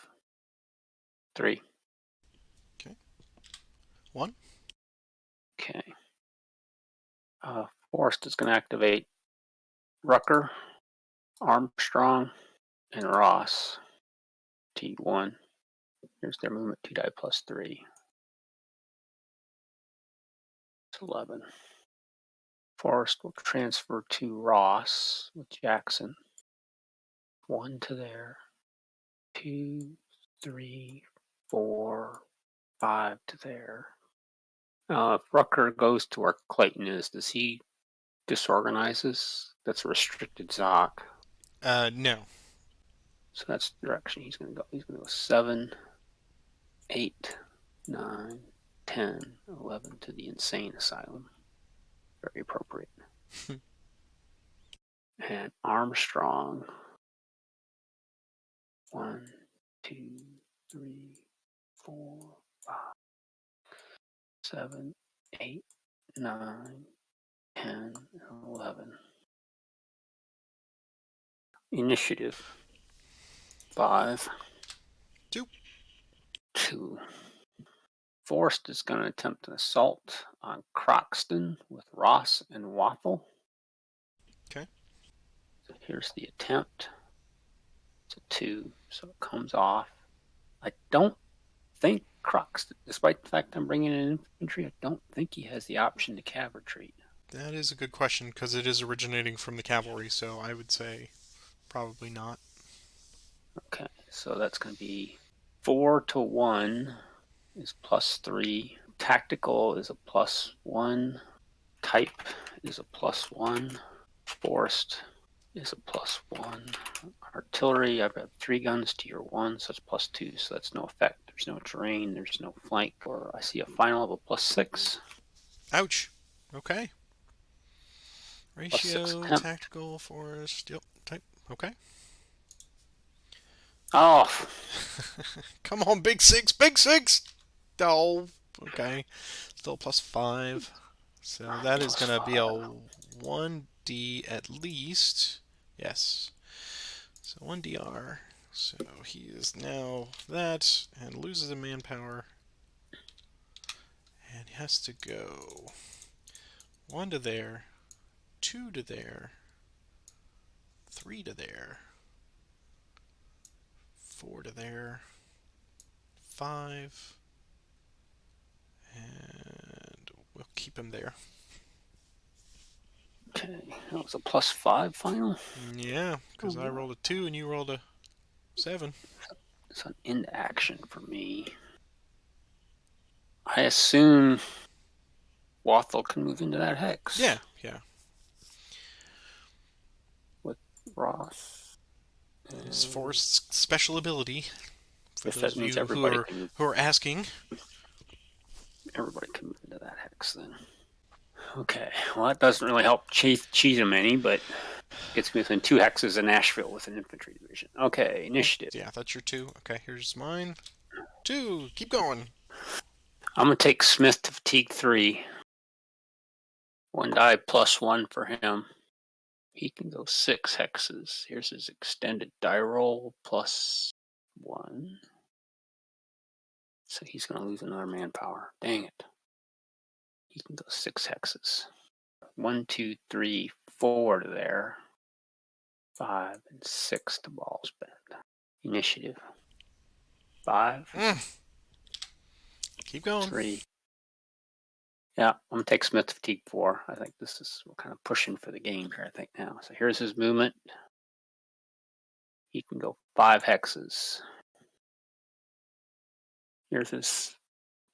3. Okay. 1. Okay. Forrest is going to activate Rucker, Armstrong, and Ross. T1. Here's their movement 2 die +3. It's 11. Forrest will transfer to Ross with Jackson. 1 to there. 2, 3, 4, 5 to there. If Rucker goes to where Clayton is, does he disorganizes? That's a restricted Zoc. No. So that's the direction he's going to go. He's going to go 7, 8, 9, 10, 11 to the insane asylum. Very appropriate. And Armstrong. 1, 2, 3, 4, 5, 7, 8, 9, 10, 11. Initiative 5. 2. 2. Forrest is going to attempt an assault on Croxton with Ross and Waffle. Okay. So here's the attempt. It's a 2, so it comes off. I don't think Croxton, despite the fact I'm bringing in infantry, I don't think he has the option to cav retreat. That is a good question because it is originating from the cavalry, so I would say probably not. Okay, so that's going to be 4 to 1 is +3. Tactical is a +1. Type is a +1. Forest is a +1. Artillery, I've got 3 guns to your 1, so it's +2, so that's no effect. There's no terrain, there's no flank, or I see a final of a +6. Ouch. Okay. +6 Ratio, attempt. tactical, forest, yep, type. Okay. Oh, Come on, big 6, big 6! Oh, okay. Still +5. So that is going to be a +5. 1D at least. Yes. So 1DR. So he is now that and loses a manpower. And he has to go 1 to there, 2 to there, 3 to there, 4 to there, 5, and we'll keep him there. Okay, that was a +5 final. Yeah, because I rolled a 2 and you rolled a 7. It's an end action for me. I assume Wathel can move into that hex. Yeah, yeah. With Ross. It's Forrest's special ability. For If those that of means you everybody can move, who are asking. everybody can move into that hex then. Okay, well that doesn't really help cheat him any, but gets me within 2 hexes of Nashville with an infantry division. Okay, initiative. Yeah, that's your 2. Okay, here's mine. 2. Keep going. I'm gonna take Smith to fatigue 3. 1 die +1 for him. He can go 6 hexes. Here's his extended die roll +1. So he's gonna lose another manpower. Dang it. He can go 6 hexes. 1, 2, 3, 4 to there. 5 and 6 to balls bend. Initiative. 5. Keep going. 3. Yeah, I'm going to take Smith to fatigue 4. I think this is, we're kind of pushing for the game here, I think, now. So here's his movement. He can go 5 hexes. Here's his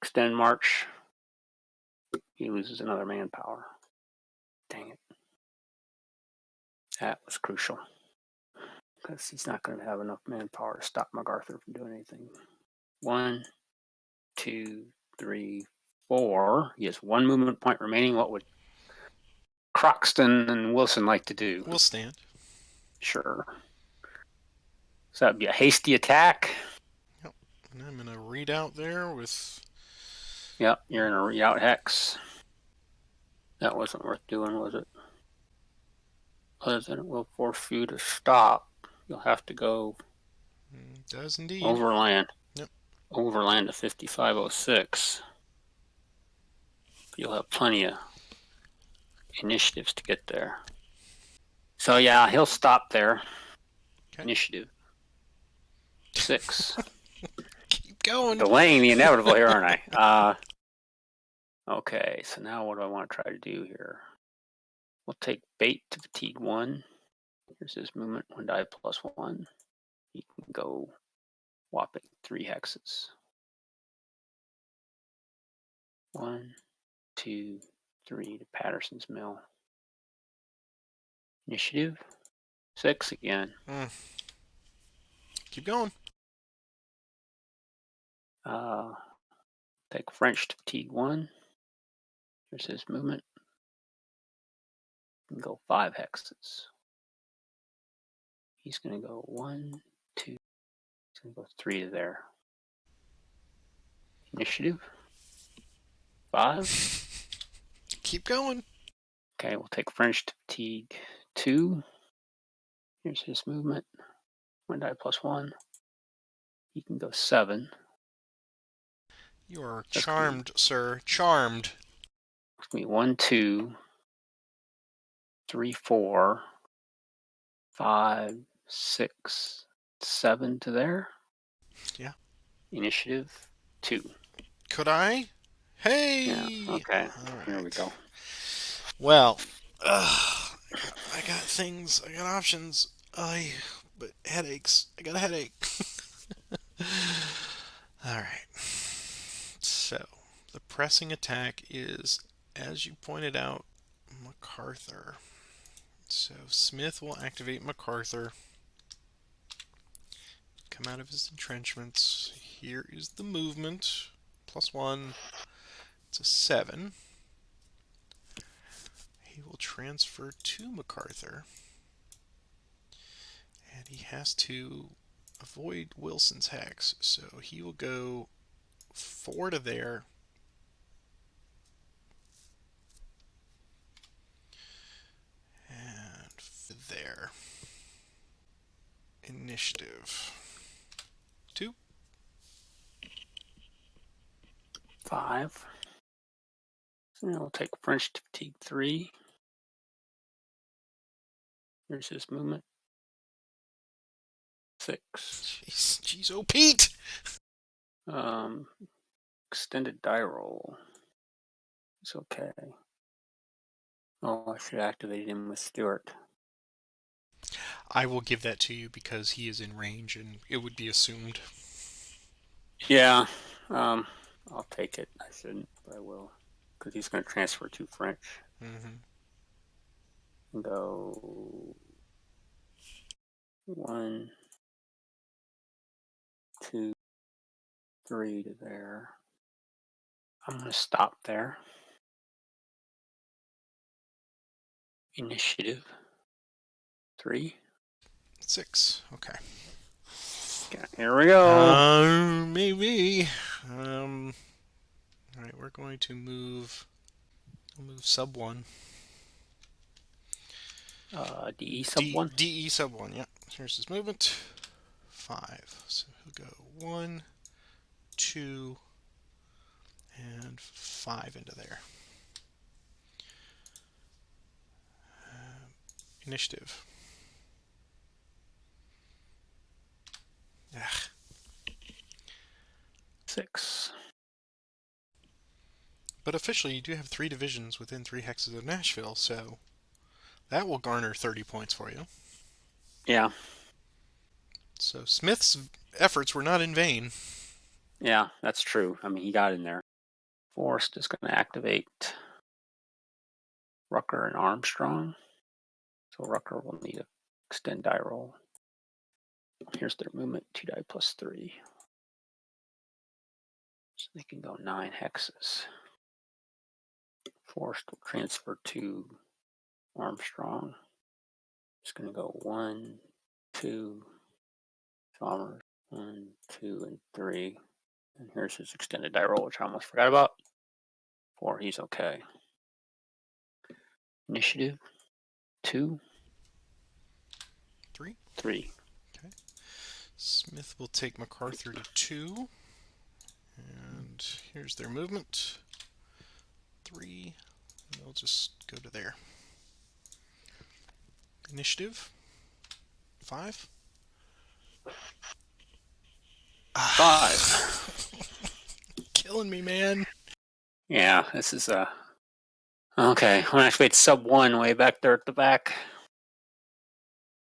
extend march. He loses another manpower. Dang it. That was crucial. Because he's not going to have enough manpower to stop MacArthur from doing anything. 1, 2, 3, 4. He has 1 movement point remaining. What would Croxton and Wilson like to do? We'll stand. Sure. So that'd be a hasty attack. Yep. And I'm going to read out there with... Yep, you're in a readout hex. That wasn't worth doing, was it? Other than it will force you to stop. You'll have to go does indeed. overland. Yep. Overland to 5506. You'll have plenty of initiatives to get there. So yeah, he'll stop there. Okay. Initiative 6. Keep going. Delaying the inevitable here, aren't I? Okay, so now what do I want to try to do here? We'll take bait to fatigue 1. Here's his movement, 1 die plus 1. He can go whopping 3 hexes. 1, 2, 3 to Patterson's Mill. Initiative 6 again. Keep going. Take French to fatigue 1. Here's his movement. He can go 5 hexes. He's going to go 1, 2. He's going to go 3 to there. Initiative 5. Keep going. Okay, we'll take French to fatigue 2. Here's his movement. 1 die plus 1. He can go 7. You are charmed, sir. Charmed. It's going to be 1, 2, 3, 4, 5, 6, 7 to there. Yeah. Initiative 2. Could I? Hey! Yeah, okay. All right. Here we go. Well, I got things. I got options. But headaches. I got a headache. All right. So, the pressing attack is, as you pointed out, MacArthur. So, Smith will activate MacArthur. Come out of his entrenchments. Here is the movement. +1. It's a 7. He will transfer to MacArthur. And he has to avoid Wilson's hex. So he will go 4 to there. And there. Initiative 2. 5. So now we'll take French to fatigue 3. Here's his movement. 6. Jeez, oh Pete! Extended die roll. It's okay. Oh, I should activate him with Stuart. I will give that to you because he is in range and it would be assumed. Yeah, I'll take it. I shouldn't, but I will. Because he's going to transfer to French. Go 1, 2, 3 to there. I'm going to stop there. Initiative 3. 6. Okay. Here we go. Maybe. All right, we're going to move. We'll move sub 1. DE sub 1. DE sub 1. Yeah. Here's his movement. 5. So he'll go 1, 2, and 5 into there. Initiative. Ugh. 6. But officially, you do have 3 divisions within 3 hexes of Nashville, so that will garner 30 points for you. Yeah. So Smith's efforts were not in vain. Yeah, that's true. I mean, he got in there. Forrest is going to activate Rucker and Armstrong. So Rucker will need to extend die roll. Here's their movement, 2 die plus 3. So they can go 9 hexes. Forrest will transfer to Armstrong. It's going to go 1, 2, Chalmers, 1, 2, and 3. And here's his extended die roll, which I almost forgot about. 4, he's okay. Initiative, 2. 3. 3. Okay. Smith will take MacArthur to 2. And here's their movement. 3. And they'll just go to there. Initiative. 5. 5. Killing me, man. Yeah, this is okay. I'm gonna activate sub 1 way back there at the back.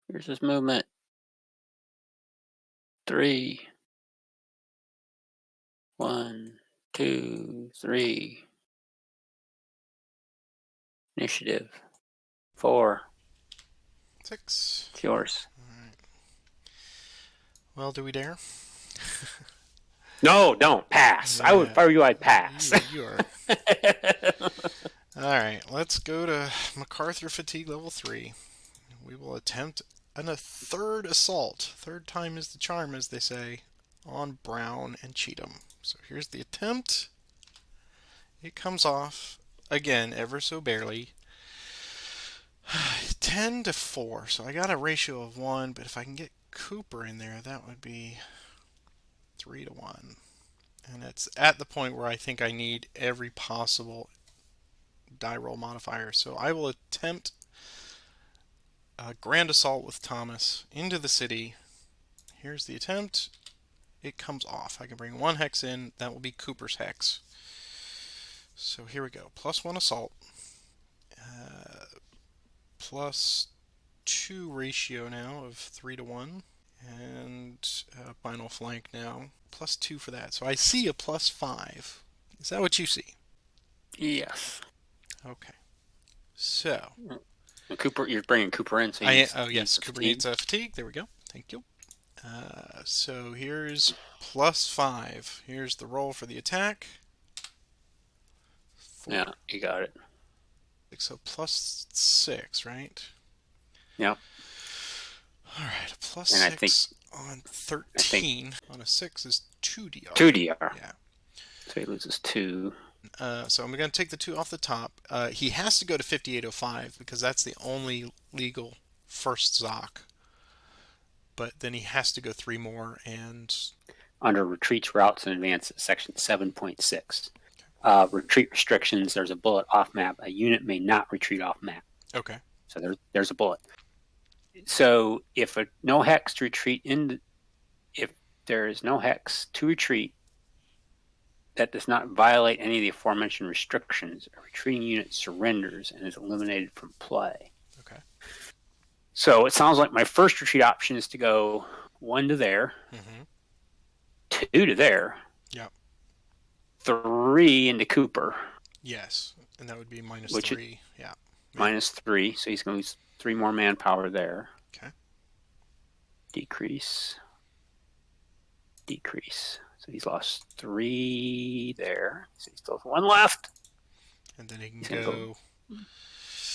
Here's his movement. 3. 1, 2, 3. Initiative. 4. 6. It's yours. Alright. Well, do we dare? No, don't pass. I would, if I were you, I'd pass. You are. Alright, let's go to MacArthur Fatigue level 3. We will attempt a third assault. Third time is the charm, as they say, on Brown and Cheatham. So here's the attempt. It comes off, again, ever so barely. 10 to 4. So I got a ratio of 1, but if I can get Cooper in there, that would be 3 to 1. And it's at the point where I think I need every possible die roll modifier. So I will attempt a grand assault with Thomas into the city. Here's the attempt. It comes off. I can bring 1 hex in. That will be Cooper's hex. So here we go. +1 assault. +2 ratio now of 3 to 1. And final flank now. +2 for that. So I see a +5. Is that what you see? Yes. Okay. So. And Cooper, you're bringing Cooper in. So oh, yes. Cooper needs a fatigue. There we go. Thank you. So here's +5. Here's the roll for the attack. 4. Yeah, you got it. So +6, right? Yep. All right, a +6 on 13 on a 6 is 2 DR. 2 DR. Yeah. So he loses 2. So I'm going to take the 2 off the top. He has to go to 5805 because that's the only legal first Zoc. But then he has to go 3 more and... Under retreats, routes, and advances, section 7.6. Retreat restrictions, there's a bullet off map. A unit may not retreat off map. Okay. So there's a bullet. So if no hex to retreat if there is no hex to retreat that does not violate any of the aforementioned restrictions, a retreating unit surrenders and is eliminated from play. Okay. So it sounds like my first retreat option is to go 1 to there, 2 to there, Yep. 3 into Cooper. Yes, and that would be -3. Yeah. -3, so he's going to lose 3 more manpower there. Okay. Decrease. So he's lost 3 there. So he still has 1 left. And then he can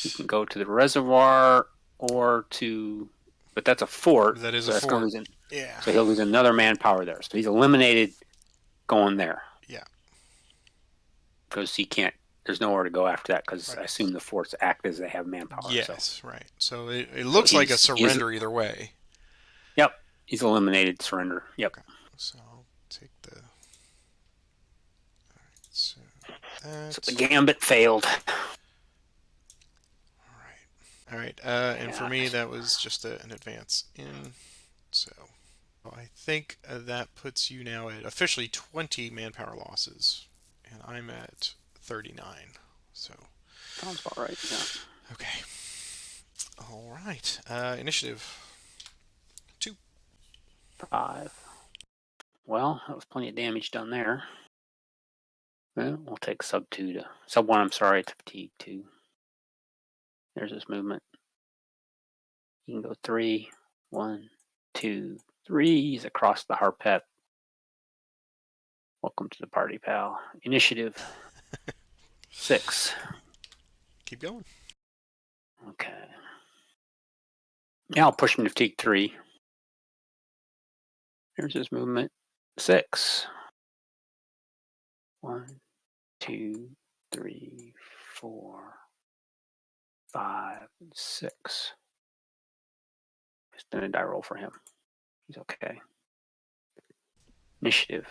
He can go to the reservoir or to... But that's a fort. That is a fort. Yeah. So he'll lose another manpower there. So he's eliminated going there. Yeah. Because he can't... There's nowhere to go after that because right. I assume the forts act as they have manpower. Yes, so. Right. So it looks like a surrender either way. Yep. He's eliminated, surrender. Yep. Okay. So I'll take the... All right, So the gambit failed. All right. And for Yeah. me, that was just an advance in. So I think that puts you now at officially 20 manpower losses, and I'm at 39. So, Sounds about right. Yeah. okay. All right. Initiative 2. 5. Well, that was plenty of damage done there. Well, we'll take sub 1. I'm sorry, to fatigue 2. There's his movement. You can go 3, 1, 2, 3. He's across the Harpeth. Welcome to the party, pal. Initiative 6. Keep going. Okay. Now I'll push him to fatigue 3. There's his movement. 6. 1, 2, 3, 4, 5, 6. Just done a die roll for him. He's okay. Initiative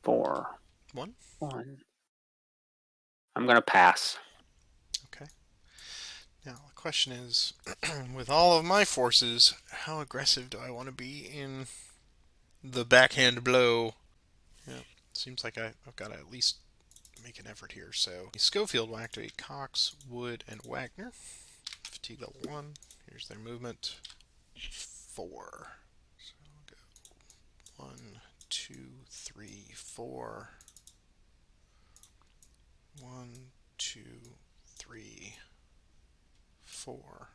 4. 1. 1. I'm gonna pass. Okay. Now the question is, with all of my forces, how aggressive do I want to be in the backhand blow? Yeah, seems like I've got to at least make an effort here. So Schofield will activate Cox, Wood, and Wagner. Fatigue level 1. Here's their movement. 4. So we'll go 1, 2, 3, 4. 1, 2, 3, 4.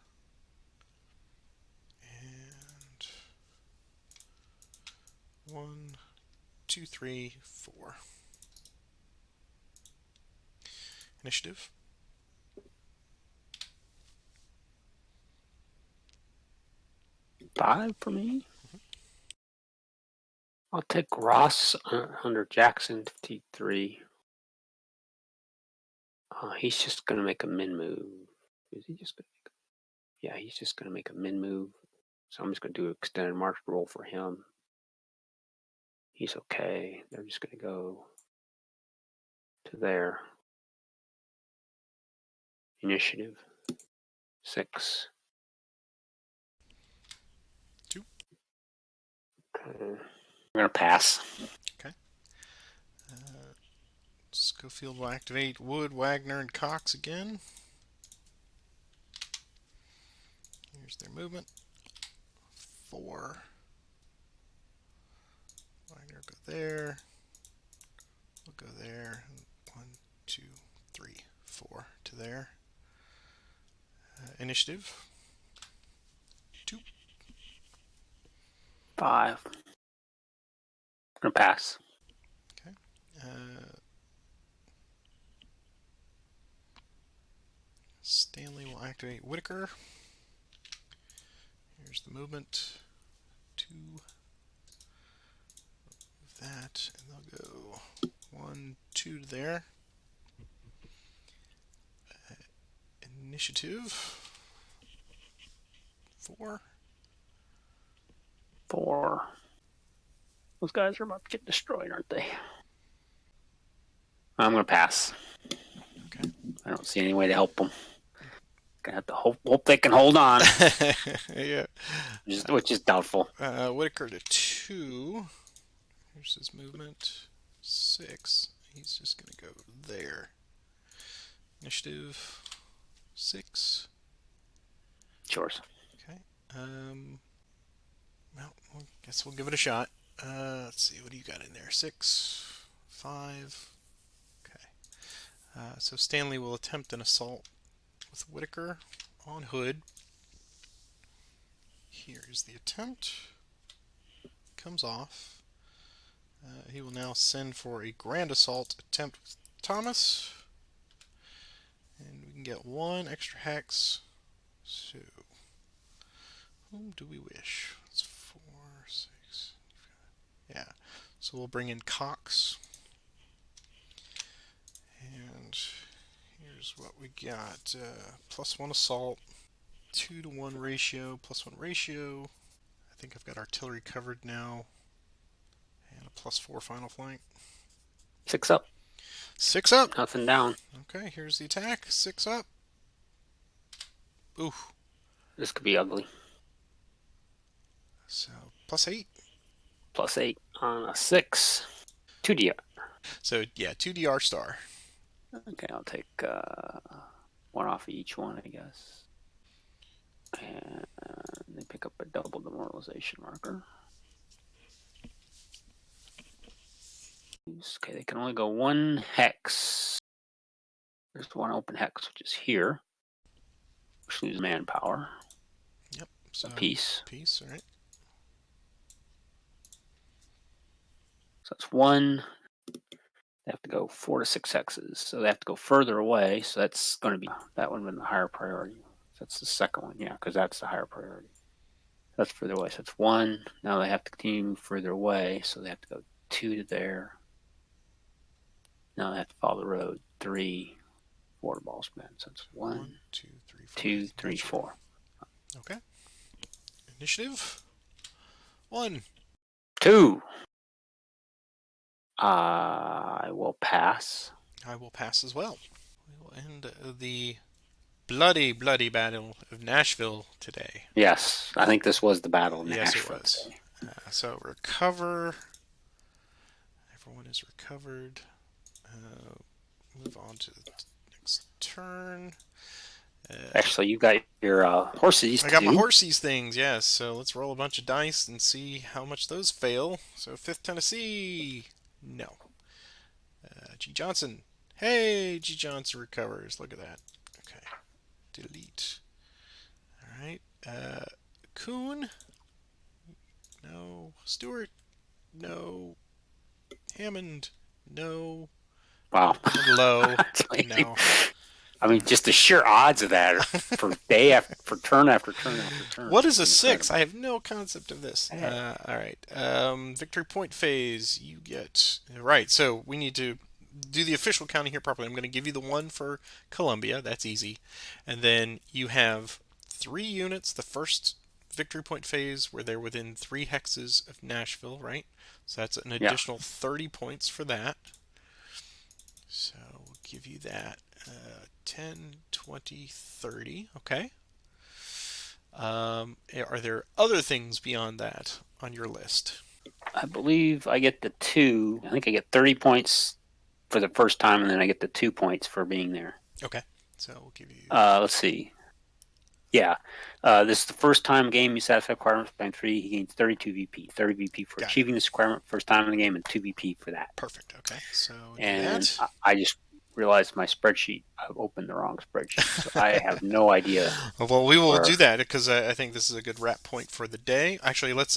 And 1, 2, 3, 4. Initiative. 5 for me. I'll take Ross under Jackson to fatigue 3. He's just gonna make a min move. Is he just gonna make Yeah, he's just gonna make a min move. So I'm just gonna do an extended march roll for him. He's okay. They're just gonna go to there. Initiative 6. 2. Okay. We're gonna pass. Okay. Schofield will activate Wood, Wagner, and Cox again. Here's their movement. 4. Wagner go there. We'll go there. 1, 2, 3, 4 to there. Initiative 2. 5. We're gonna pass. Okay. Stanley will activate Whitaker. Here's the movement. 2. Move that, and they'll go 1, 2 to there. Initiative 4. 4. Those guys are about to get destroyed, aren't they? I'm gonna pass. Okay. I don't see any way to help them. Gonna have to hope they can hold on. Yeah. Which is doubtful. Whitaker to 2. Here's his movement. 6. He's just going to go there. Initiative 6. Chores. Okay. Well, I guess we'll give it a shot. Let's see. What do you got in there? 6, 5. Okay. So Stanley will attempt an assault with Whitaker on Hood. Here's the attempt. Comes off. He will now send for a grand assault attempt with Thomas. And we can get 1 extra hex. So, whom do we wish? It's 4, 6. Yeah. So we'll bring in Cox. And here's what we got. +1 assault. 2 to 1 ratio. +1 ratio. I think I've got artillery covered now. And a +4 final flank. 6 up. 6 up. Nothing down. Okay, here's the attack. 6 up. Ooh. This could be ugly. So +8. +8 on a 6. 2DR. So yeah, 2DR star. Okay, I'll take one off of each one, I guess. And they pick up a double demoralization marker. Okay, they can only go one hex. There's one open hex, which is here. Which loses manpower. Yep. So A piece. Piece. All right. So that's one. They have to go 4 to 6 hexes. So they have to go further away. So that's going to be that one with the higher priority. So that's the second one, yeah, because that's the higher priority. That's further away. So that's 1. Now they have to continue further away. So they have to go 2 to there. Now they have to follow the road. 3, 4 to ball spin. So it's 1, 2, 3, 4. 2, 3, Gotcha. 4. Okay. Initiative 1. 2. I will pass. I will pass as well. We will end the bloody, bloody battle of Nashville today. Yes, I think this was the battle of Yes, Nashville it was. today. So recover. Everyone is recovered. Move on to the next turn. Actually, you got your horses. I got my horsies things, yes. So let's roll a bunch of dice and see how much those fail. So 5th Tennessee. No. G. Johnson. Hey, G. Johnson recovers. Look at that. Okay. Delete. All right. Kuhn. No. Stuart. No. Hammond. No. Wow. Low. No. I mean, just the sheer odds of that for day after for turn after turn after turn. What is a 6? I have no concept of this. Hey. All right. Victory point phase. You get right. So we need to do the official counting here properly. I'm going to give you the 1 for Columbia. That's easy. And then you have 3 units. The first victory point phase where they're within 3 hexes of Nashville, right? So that's an additional 30 points for that. So we'll give you that. 10, 20, 30. Okay. Are there other things beyond that on your list? I believe I get the 2. I think I get 30 points for the first time, and then I get the 2 points for being there. Okay. So we'll give you. Let's see. Yeah. This is the first time game you satisfy requirements by 3. He gains 32 VP. 30 VP for achieving this requirement first time in the game, and 2 VP for that. Perfect. Okay. So and that. I just realized my spreadsheet. I've opened the wrong spreadsheet, so I have no idea. Well, we will do that because I think this is a good wrap point for the day. Actually, let's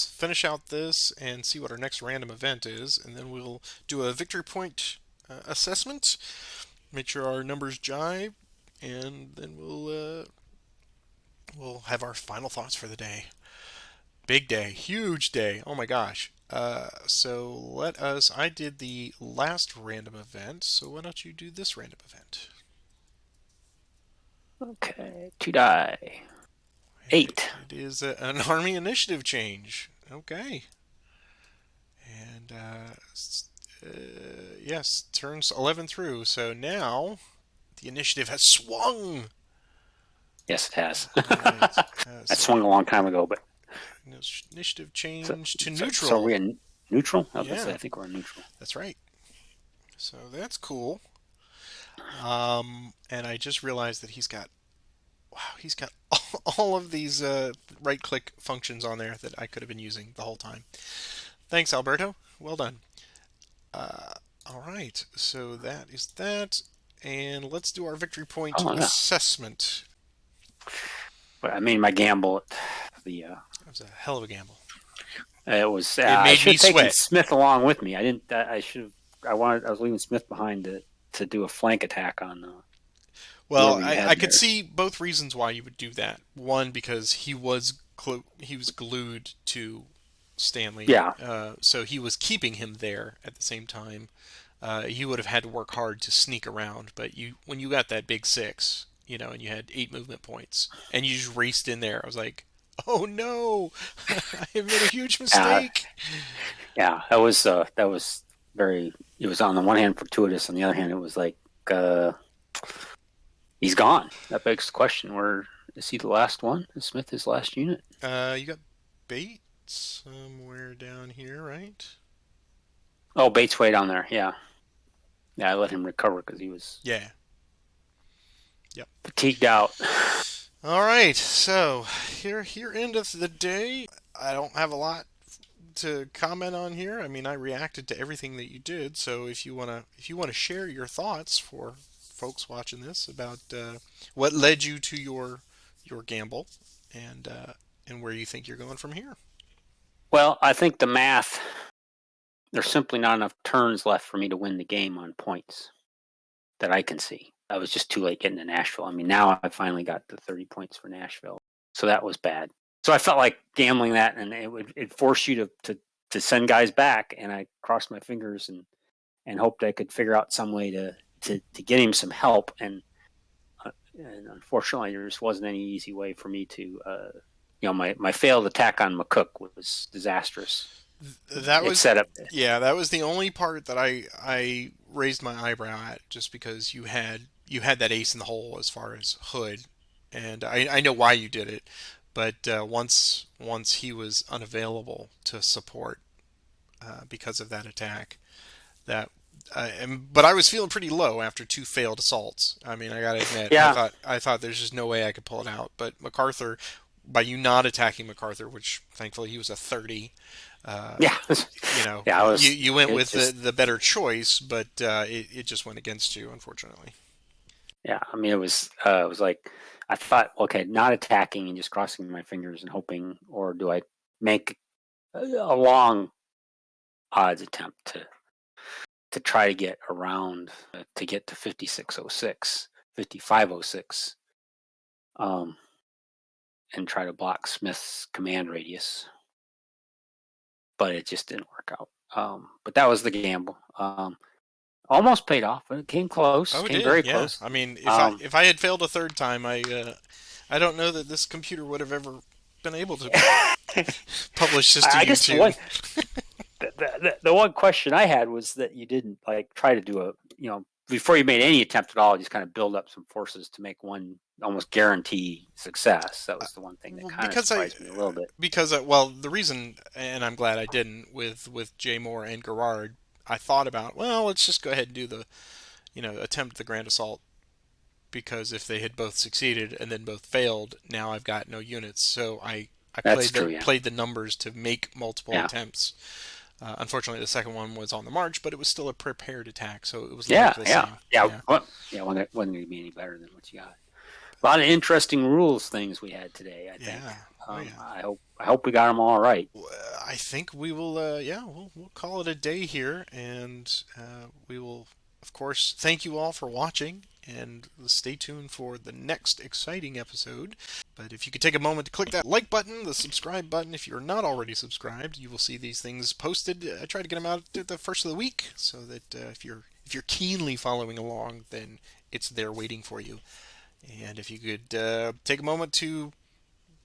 finish out this and see what our next random event is, and then we'll do a victory point assessment. Make sure our numbers jive, and then we'll have our final thoughts for the day. Big day, huge day. Oh my gosh. So let us. I did the last random event, so why don't you do this random event? Okay, 2 die. 8. It is an army initiative change. Okay. And yes, turns 11 through. So now the initiative has swung. Yes, it has. Right. That swung a long time ago, but initiative change to neutral. So are we in neutral? Yeah. I think we're in neutral. That's right. So that's cool. And I just realized that he's got all of these right-click functions on there that I could have been using the whole time. Thanks, Alberto. Well done. All right, so that is that, and let's do our victory point assessment. But I made my gamble. That was a hell of a gamble. It was. It made I should me have taken sweat. Smith along with me. I didn't. I should have. I was leaving Smith behind to do a flank attack on. Well, I could see both reasons why you would do that. One, because he was glued to Stanley. Yeah. So he was keeping him there at the same time. You would have had to work hard to sneak around, but when you got that big 6, and you had 8 movement points, and you just raced in there, I was like, oh no, I have made a huge mistake. Yeah, that was very. It was on the one hand fortuitous, on the other hand, it was like he's gone. That begs the question: Is he the last one? Is Smith his last unit? You got bait somewhere down here, right? Oh, Bates way down there. Yeah, yeah. I let him recover because he was Yeah. Yep. fatigued out. All right. So here endeth the day. I don't have a lot to comment on here. I mean, I reacted to everything that you did. So if you wanna share your thoughts for folks watching this about what led you to your gamble and where you think you're going from here. Well, I think the math. There's simply not enough turns left for me to win the game on points that I can see. I was just too late getting to Nashville. I mean, now I finally got the 30 points for Nashville, so that was bad. So I felt like gambling that, and it force you to send guys back. And I crossed my fingers and hoped I could figure out some way to get him some help. And unfortunately, there just wasn't any easy way for me to. My failed attack on McCook was disastrous. That It was set up. Yeah, that was the only part that I raised my eyebrow at, just because you had that ace in the hole as far as Hood, and I know why you did it, but once he was unavailable to support because of that attack, that but I was feeling pretty low after two failed assaults. I mean, I gotta admit, Yeah, I thought there's just no way I could pull it out. But MacArthur, by you not attacking MacArthur, which thankfully he was a 30, uh, yeah, yeah. I was. you went It with just. the better choice, but it just went against you, unfortunately. Yeah, I mean, it was like I thought, okay, not attacking and just crossing my fingers and hoping, or do I make a long odds attempt to try to get around to get to 5606, 5506, um, and try to block Smith's command radius, but it just didn't work out. But that was the gamble. Almost paid off, but it came close, Oh, it came did, very yeah. close. I mean, Um, if I had failed a third time, I don't know that this computer would have ever been able to publish this to I guess YouTube. the one question I had was that you didn't like try to do before you made any attempt at all, just kind of build up some forces to make one almost guarantee success. That was the one thing that Well, kind of surprised me a little bit. well, the reason, and I'm glad I didn't with Jay Moore and Garrard, I thought about, well, let's just go ahead and do the attempt the grand assault, because if they had both succeeded and then both failed, now I've got no units. So I That's true. Yeah, played the numbers to make multiple yeah, attempts. Unfortunately, the second one was on the march, but it was still a prepared attack, so it was yeah, largely the yeah, same. yeah. Yeah, Yeah, wasn't going to be any better than what you got. A lot of interesting rules things we had today. I think. yeah, oh yeah. I hope we got them all right. I think we will. Yeah, we'll call it a day here, and we will, of course, thank you all for watching, and stay tuned for the next exciting episode. But if you could take a moment to click that like button, the subscribe button, if you're not already subscribed, you will see these things posted. I try to get them out at the first of the week, so that if you're keenly following along, then it's there waiting for you. And if you could take a moment to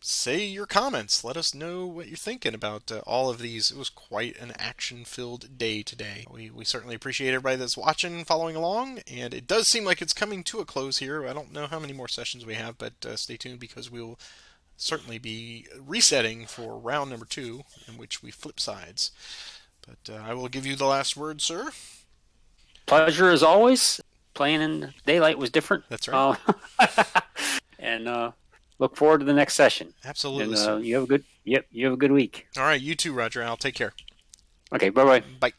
say your comments. Let us know what you're thinking about all of these. It was quite an action-filled day today. We certainly appreciate everybody that's watching, following along, and it does seem like it's coming to a close here. I don't know how many more sessions we have, but stay tuned, because we'll certainly be resetting for round number 2, in which we flip sides. But I will give you the last word, sir. Pleasure as always. Playing in daylight was different. That's right. And look forward to the next session. Absolutely, And sir. you have a good week. All right, you too, Roger. I'll take care. Okay, bye bye. Bye.